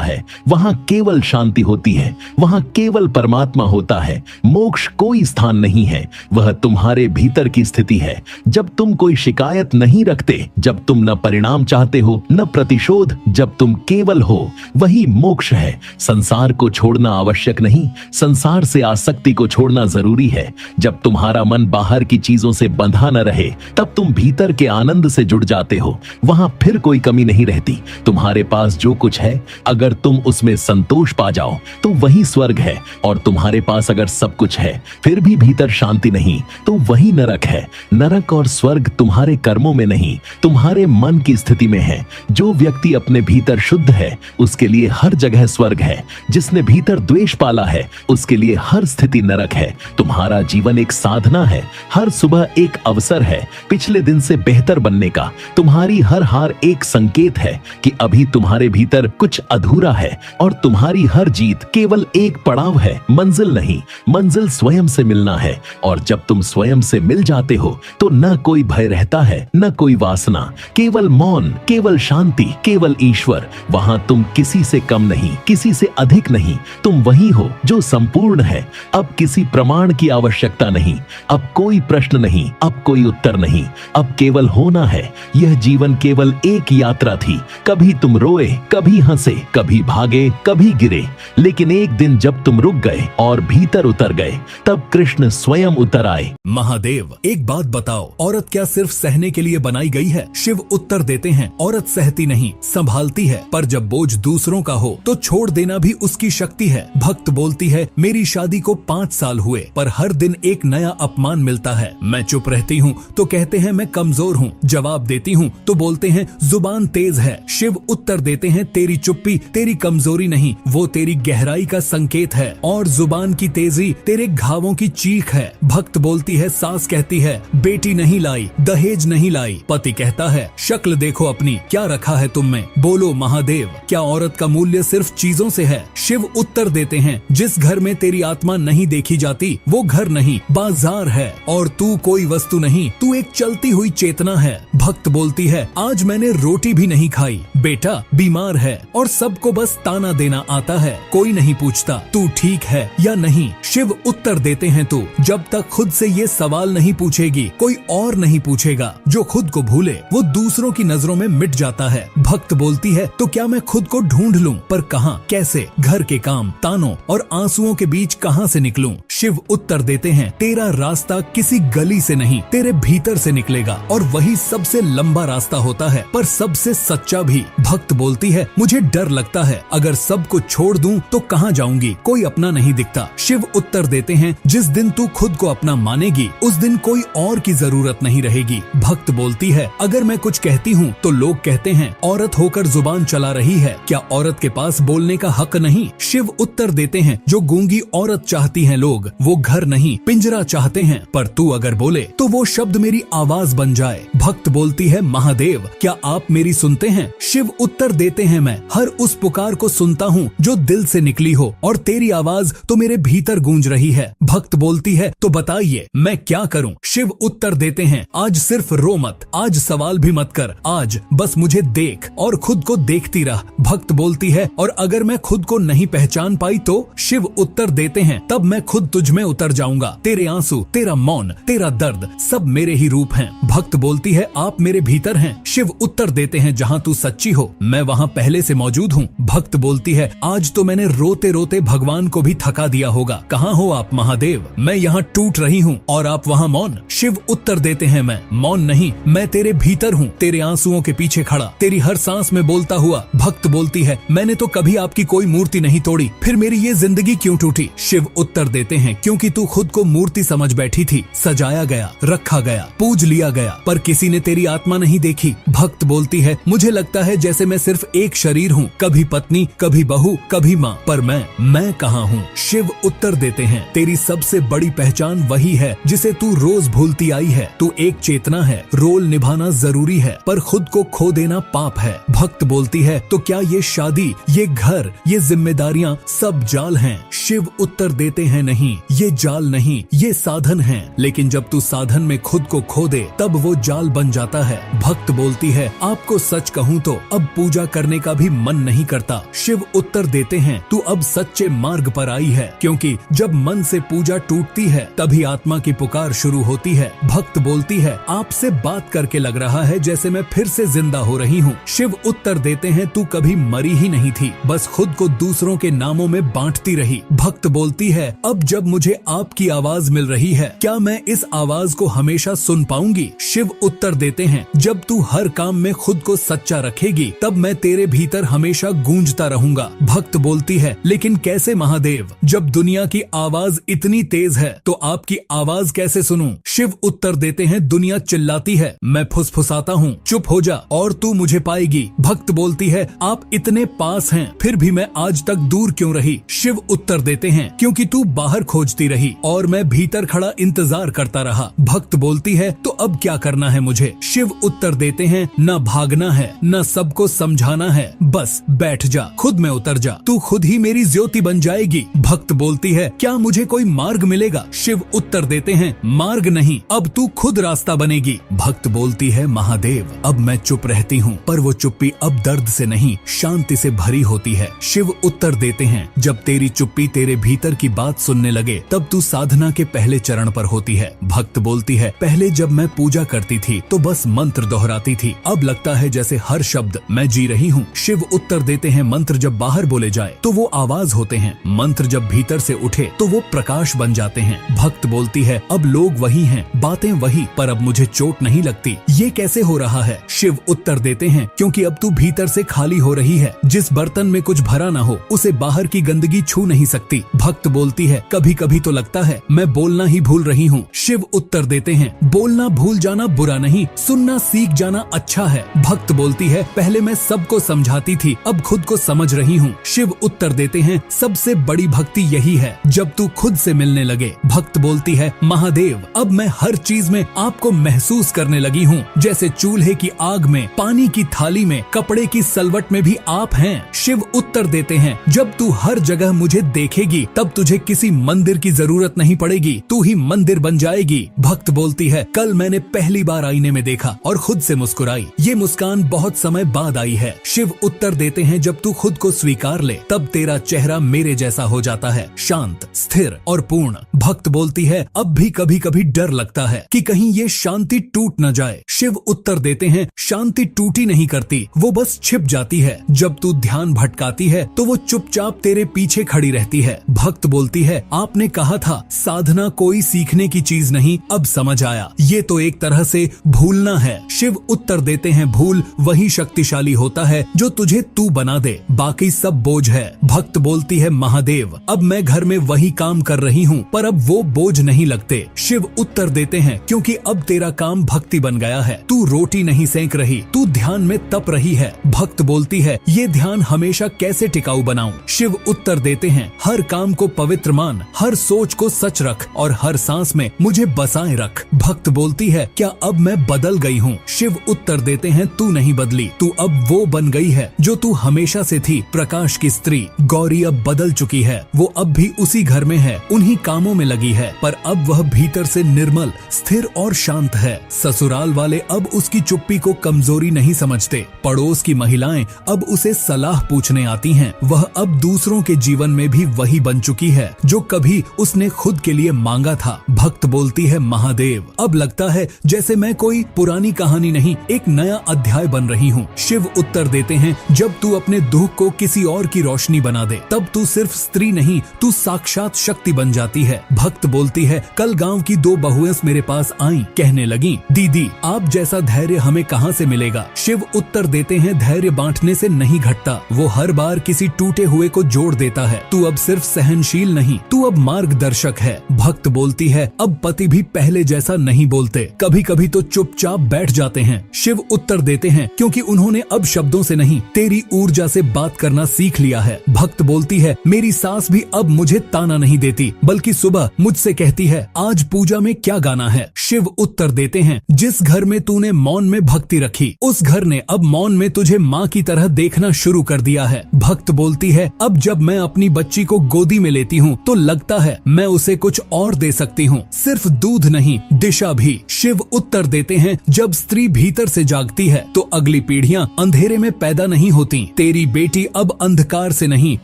है, वहां केवल शांति होती है, वहां केवल परमात्मा होता है। मोक्ष कोई स्थान नहीं है, वह तुम्हारे भीतर की स्थिति है। जब तुम कोई शिकायत नहीं रखते, जब तुम न परिणाम चाहते हो न प्रतिशोध, जब तुम केवल हो, वही मोक्ष है। संसार को छोड़ना आवश्यक नहीं, संसार से आसक्ति को छोड़ना जरूरी है। जब तुम्हारा मन बाहर की चीजों से बंधा न रहे, तब तुम भीतर के आनंद से जुड़ जाते हो। वहां फिर कोई कमी नहीं रहती। तुम्हारे पास जो कुछ है, अगर तुम उसमें संतोष पा जाओ तो वही स्वर्ग है। और तुम्हारे पास अगर सब कुछ है फिर भी भीतर शांति नहीं, तो वही नरक है। नरक और स्वर्ग तुम्हारे कर्मों में नहीं, तुम्हारे मन की स्थिति में है। जो व्यक्ति अपने भीतर शुद्ध है, उसके लिए हर जगह स्वर्ग है। जिसने भीतर द्वेष पाला है, उसके लिए हर स्थिति नरक है। तुम्हारा जीवन एक साधना है, हर सुबह एक अवसर है पिछले दिन से बेहतर बनने का। तुम्हारी हर हार एक संकेत है कि अभी तुम्हारे भीतर कुछ अधूरा है। और तुम्हारी हर जीत केवल एक पड़ाव है, मंजिल नहीं। मंजिल स्वयं से मिलना है। और जब तुम स्वयं से मिल जाते हो तो न कोई भय रहता है, न कोई वासना, केवल मौन, केवल शांति, केवल ईश्वर। वहां तुम किसी से कम नहीं, किसी से अधिक नहीं, तुम वही हो जो संपूर्ण है। अब किसी प्रमाण की आवश्यकता नहीं, अब कोई प्रश्न नहीं, अब कोई उत्तर नहीं, अब केवल होना है। यह जीवन केवल एक यात्रा थी। कभी तुम रोए, कभी हंसे, कभी भागे, कभी गिरे, लेकिन एक दिन जब तुम रुक गए और भीतर उतर गए, तब कृष्ण स्वयं उतर आए। महादेव, एक बात बताओ, औरत क्या सिर्फ सहने के लिए बनाई गई है? शिव उत्तर देते हैं, औरत सहती नहीं, संभालती है। पर जब बोझ दूसरों का हो तो छोड़ देना भी उसकी शक्ति है। भक्त बोलती है, मेरी शादी को 5 साल हुए, पर हर दिन एक नया अपमान मिलता है। मैं चुप रहती हूँ तो कहते हैं मैं कमजोर हूँ, जवाब देती हूँ तो बोलते हैं जुबान तेज है। शिव उत्तर देते हैं, तेरी चुप्पी तेरी कमजोरी नहीं, वो तेरी गहराई का संकेत है। और जुबान की तेजी तेरे घावों की चीख है। भक्त बोलती है, सास कहती है, बेटी नहीं लाई, दहेज नहीं लाई। पति कहता है, शक्ल देखो अपनी, क्या रखा है तुम में। बोलो महादेव, क्या औरत का मूल्य सिर्फ चीजों से है? शिव उत्तर देते हैं, जिस घर में तेरी आत्मा नहीं देखी जाती वो घर नहीं, बाजार है। और तू कोई वस्तु नहीं, तू एक चलती हुई चेतना है। भक्त बोलती है, आज मैंने रोटी भी नहीं खाई, बेटा बीमार है। और सबको बस ताना देना आता है, कोई नहीं पूछता तू ठीक है या नहीं। शिव उत्तर देते हैं, तू जब तक खुद से ये सवाल नहीं पूछेगी, कोई और नहीं पूछेगा। जो खुद को भूले वो दूसरों की नजरों में मिट जाता है। भक्त बोलती है, तो क्या मैं खुद को ढूंढ लूं, पर कहां, कैसे? घर के काम, तानों और आंसुओं के बीच कहां से निकलूं? शिव उत्तर देते हैं, तेरा रास्ता किसी गली से नहीं, तेरे भीतर से निकलेगा। और वही सबसे लंबा रास्ता होता है, पर सबसे सच्चा भी। भक्त बोलती है, मुझे डर लगता है, अगर सब कुछ छोड़ दूं तो कहां जाऊंगी, कोई अपना नहीं दिखता। शिव उत्तर देते हैं, जिस दिन तू खुद को अपना मानेगी, उस दिन कोई और की जरूरत नहीं रहेगी। भक्त बोलती है, अगर मैं कुछ कहती हूँ तो लोग कहते हैं औरत होकर जुबान चला रही है, क्या औरत के पास बोलने का हक नहीं? शिव उत्तर देते हैं, जो गूंगी औरत चाहती हैं लोग, वो घर नहीं पिंजरा चाहते हैं, पर तू अगर बोले तो वो शब्द मेरी आवाज बन जाए। भक्त बोलती है, महादेव क्या आप मेरी सुनते हैं? शिव उत्तर देते हैं, मैं हर उस पुकार को सुनता हूँ जो दिल से निकली हो, और तेरी आवाज तो मेरे भीतर गूंज रही है। भक्त बोलती है, तो बताइए मैं क्या करूं? शिव उत्तर देते हैं, आज सिर्फ रो मत, आज सवाल भी मत कर, आज बस मुझे देख और खुद को देखती रह। भक्त बोलती है, और अगर मैं खुद को नहीं पहचान पाई तो? शिव उत्तर देते हैं, तब मैं खुद तुझ में उतर जाऊंगा। तेरे आंसू, तेरा मौन, तेरा दर्द सब मेरे ही रूप हैं। भक्त बोलती है, आप मेरे भीतर हैं। शिव उत्तर देते हैं, जहाँ तू सच्ची हो मैं वहाँ पहले से मौजूद हूँ। भक्त बोलती है, आज तो मैंने रोते रोते भगवान को भी थका दिया होगा। कहाँ हो आप महादेव? मैं यहाँ टूट रही हूँ और आप वहाँ मौन। शिव उत्तर देते हैं, मैं मौन नहीं, मैं तेरे भीतर हूँ, तेरे आंसुओं के पीछे खड़ा, तेरी हर सांस में बोलता हुआ। भक्त बोलती है, मैंने तो कभी आपकी कोई मूर्ति नहीं तोड़ी, फिर मेरी ये जिंदगी क्यों टूटी? शिव उत्तर देते हैं, क्योंकि तू खुद को मूर्ति समझ बैठी थी, सजाया गया, रखा गया, पूज लिया गया, पर किसी ने तेरी आत्मा नहीं देखी। भक्त बोलती है, मुझे लगता है जैसे मैं सिर्फ एक शरीर हूँ, कभी पत्नी, कभी बहू, कभी माँ, पर मैं कहाँ हूँ? शिव उत्तर देते हैं, तेरी सबसे बड़ी पहचान वही है जिसे तू रोज भूलती आई है। तू एक चेतना है, रोल निभाना जरूरी है, पर खुद को खो देना पाप है। भक्त बोलती है, तो क्या ये शादी, ये घर, ये जिम्मेदारियाँ सब जाल हैं? शिव उत्तर देते हैं, नहीं ये जाल नहीं, ये साधन है। लेकिन जब तू साधन में खुद को खो दे तब वो जाल बन जाता है। भक्त बोलती है, आपको सच कहूँ तो अब पूजा करने का भी मन नहीं करता। शिव उत्तर देते हैं, तू अब सच्चे मार्ग पर आई है, क्योंकि जब मन से पूजा टूटती है तभी आत्मा की पुकार शुरू होती है। भक्त बोलती है, आपसे बात करके लग रहा है जैसे मैं फिर से जिंदा हो रही हूँ। शिव उत्तर देते हैं, तू कभी मरी ही नहीं थी, बस खुद को दूसरों के नामों में बांटती रही। भक्त बोलती है, अब जब मुझे आपकी आवाज मिल रही है, क्या मैं इस आवाज को हमेशा सुन पाऊंगी? शिव उत्तर देते हैं, जब तू हर काम में खुद को सच्चा रखेगी तब मैं तेरे भीतर हमेशा गूंजता रहूंगा। भक्त बोलती है, लेकिन कैसे महादेव? जब दुनिया की आवाज इतनी तेज है तो आपकी आवाज कैसे सुनूं? शिव उत्तर देते हैं, दुनिया चिल्लाती है, मैं फुसफुसाता हूँ, चुप हो जा और तू मुझे पाएगी। भक्त बोलती है, आप इतने पास हैं फिर भी मैं आज तक दूर क्यों रही? शिव उत्तर देते हैं, क्योंकि तू बाहर खोजती रही और मैं भीतर खड़ा इंतजार करता रहा। भक्त बोलती है, तो अब क्या करना है मुझे? शिव उत्तर देते हैं, न भागना है न सबको समझाना है, बस बैठ जा, खुद में उतर जा, तू खुद ही मेरी ज्योति बन जाएगी। भक्त बोलती है, क्या मुझे कोई मार्ग मिलेगा? शिव उत्तर देते हैं, मार्ग नहीं, अब तू खुद रास्ता बनेगी। भक्त बोलती है, महादेव अब मैं चुप रहती हूँ, पर वो चुप्पी अब दर्द से नहीं शांति से भरी होती है। शिव उत्तर देते हैं, जब तेरी चुप्पी तेरे भीतर की बात सुनने लगे तब तू साधना के पहले चरण पर होती है। भक्त बोलती है, पहले जब मैं पूजा करती थी तो बस मंत्र दोहराती थी, अब लगता है जैसे हर शब्द मैं जी रही हूँ। शिव उत्तर देते हैं, मंत्र जब बाहर बोले जाए तो वो आवाज होते हैं, मंत्र जब भीतर से उठे तो वो प्रकाश बन जाते हैं। भक्त बोलती है, अब लोग वही हैं, बातें वही, पर अब मुझे चोट नहीं लगती, ये कैसे हो रहा है? शिव उत्तर देते हैं, क्योंकि अब तू भीतर से खाली हो रही है, जिस बर्तन में कुछ भरा ना हो उसे बाहर की गंदगी छू नहीं सकती। भक्त बोलती है, कभी कभी तो लगता है मैं बोलना ही भूल रही हूँ। शिव उत्तर देते हैं, बोलना भूल जाना बुरा नहीं, सुनना सीख जाना अच्छा है। भक्त बोलती है, पहले मैं सबको समझाती थी, अब खुद को समझ रही हूँ। शिव उत्तर देते हैं, सबसे बड़ी भक्ति यही है जब तू खुद से मिलने लगे। भक्त बोलती है, महादेव अब मैं हर चीज में आपको महसूस करने लगी हूँ, जैसे चूल्हे की आग में, पानी की थाली में, कपड़े की सलवट में भी आप हैं। शिव उत्तर देते हैं, जब तू हर जगह मुझे देखेगी तब तुझे किसी मंदिर की जरूरत नहीं पड़ेगी, तू ही मंदिर बन जाएगी। भक्त बोलती है, कल मैंने पहली बार आईने में देखा और खुद से मुस्कुराई, ये मुस्कान बहुत समय बाद आई है। शिव उत्तर देते हैं, जब तू खुद को स्वीकार ले तब तेरा चेहरा मेरे जैसा हो जाता है, शांत, स्थिर और पूर्ण। भक्त बोलती है, अब भी कभी कभी डर लगता है कि कहीं ये शांति टूट न जाए। शिव उत्तर देते हैं, शांति टूटी नहीं करती, वो बस छिप जाती है। जब तू ध्यान भटकाती है तो वो चुपचाप तेरे पीछे खड़ी रहती है। भक्त बोलती है, आपने कहा था साधना कोई सीखने की चीज नहीं, अब समझ आया, ये तो एक तरह से भूलना है। शिव उत्तर देते हैं, भूल वही शक्तिशाली होता है जो तुझे तू बना दे, बाकी सब बोझ है। भक्त बोलती है, महादेव अब मैं घर में वही काम कर रही हूँ, पर अब वो बोझ नहीं लगते। शिव उत्तर देते हैं, क्योंकि अब तेरा काम भक्ति बन गया है, तू रोटी नहीं सेंक रही, तू ध्यान में तप रही है। भक्त बोलती है, ये ध्यान हमेशा कैसे टिकाऊ बनाऊं? शिव उत्तर देते हैं, हर काम को पवित्र मान, हर सोच को सच रख और हर सांस में मुझे बसाए रख। भक्त बोलती है, क्या अब मैं बदल गई हूँ? शिव उत्तर देते हैं, तू नहीं बदली, तू अब वो बन गई है जो तू हमेशा से थी। प्रकाश की स्त्री गौरी अब बदल चुकी है, वो अब भी उसी घर में है, उन्हीं कामों में लगी है, पर अब वह भीतर से निर्मल, स्थिर और शांत है। ससुराल वाले अब उसकी चुप्पी को कमजोरी नहीं समझते, पड़ोस की महिलाएं अब उसे सलाह पूछने आती हैं, वह अब दूसरों के जीवन में भी वही बन चुकी है जो कभी उसने खुद के लिए मांगा था। भक्त बोलती है, महादेव अब लगता है जैसे मैं कोई पुरानी कहानी नहीं, एक नया अध्याय बन रही हूँ। शिव उत्तर देते हैं, जब तू अपने दुख को किसी और की रोशनी बना दे तब तू सिर्फ स्त्री नहीं, तू साक्षात शक्ति बन जाती है। भक्त बोलती है, कल गांव की 2 बहुएं मेरे पास आईं, कहने लगी, दीदी आप जैसा धैर्य हमें कहां से मिलेगा? शिव उत्तर देते हैं, धैर्य बांटने से नहीं घटता, वो हर बार किसी टूटे हुए को जोड़ देता है, तू अब सिर्फ सहनशील नहीं, तू अब मार्गदर्शक है। भक्त बोलती है, अब पति भी पहले जैसा नहीं बोलते, कभी कभी तो चुपचाप बैठ जाते हैं। शिव उत्तर देते हैं, क्योंकि उन्होंने अब शब्दों से नहीं तेरी ऊर्जा से बात करना सीख लिया है। भक्त बोलती है, मेरी सास भी अब मुझे ताना नहीं देती, बल्कि सुबह मुझसे कहती है, आज पूजा में क्या गाना है? शिव उत्तर देते हैं, जिस घर में तूने मौन में भक्ति रखी उस घर ने अब मौन में तुझे माँ की तरह देखना शुरू कर दिया है। भक्त बोलती है, अब जब मैं अपनी बच्ची को को गोदी में लेती हूँ तो लगता है मैं उसे कुछ और दे सकती हूँ, सिर्फ दूध नहीं, दिशा भी। शिव उत्तर देते हैं, जब स्त्री भीतर से जागती है तो अगली पीढ़ियां अंधेरे में पैदा नहीं होती। तेरी बेटी अब अंधकार से नहीं,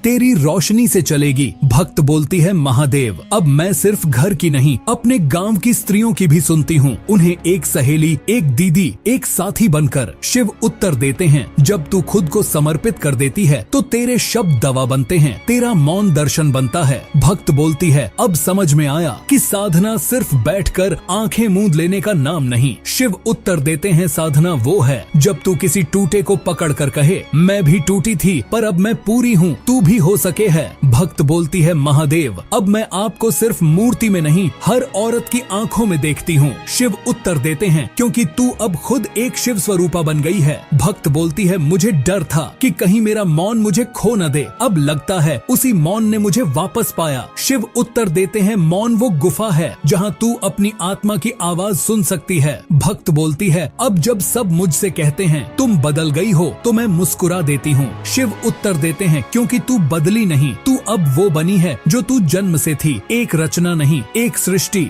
तेरी रोशनी से चलेगी। भक्त बोलती है, महादेव अब मैं सिर्फ घर की नहीं, अपने गांव की स्त्रियों की भी सुनती हूँ, उन्हें एक सहेली, एक दीदी, एक साथी बनकर। शिव उत्तर देते हैं, जब तू खुद को समर्पित कर देती है तो तेरे शब्द दवा बनते हैं, तेरा मौन दर्शन बनता है। भक्त बोलती है, अब समझ में आया कि साधना सिर्फ बैठकर आंखें मूंद लेने का नाम नहीं। शिव उत्तर देते हैं, साधना वो है जब तू किसी टूटे को पकड़ कर कहे, मैं भी टूटी थी पर अब मैं पूरी हूँ, तू भी हो सके है। भक्त बोलती है, महादेव अब मैं आपको सिर्फ मूर्ति में नहीं, हर औरत की आंखों में देखती हूँ। शिव उत्तर देते हैं, क्योंकि तू अब खुद एक शिव स्वरूपा बन गई है। भक्त बोलती है, मुझे डर था कि कहीं मेरा मौन मुझे खो न दे, अब लगता है उसी मौन ने मुझे वापस पाया। शिव उत्तर देते हैं, मौन वो गुफा है जहाँ तू अपनी आत्मा की आवाज सुन सकती है। भक्त बोलती है, अब जब सब मुझसे कहते हैं तुम बदल गई हो तो मैं मुस्कुरा देती हूँ। शिव उत्तर देते हैं, क्योंकि तू बदली नहीं, तू अब वो बनी है जो तू जन्म से थी, एक रचना नहीं, एक सृष्टि।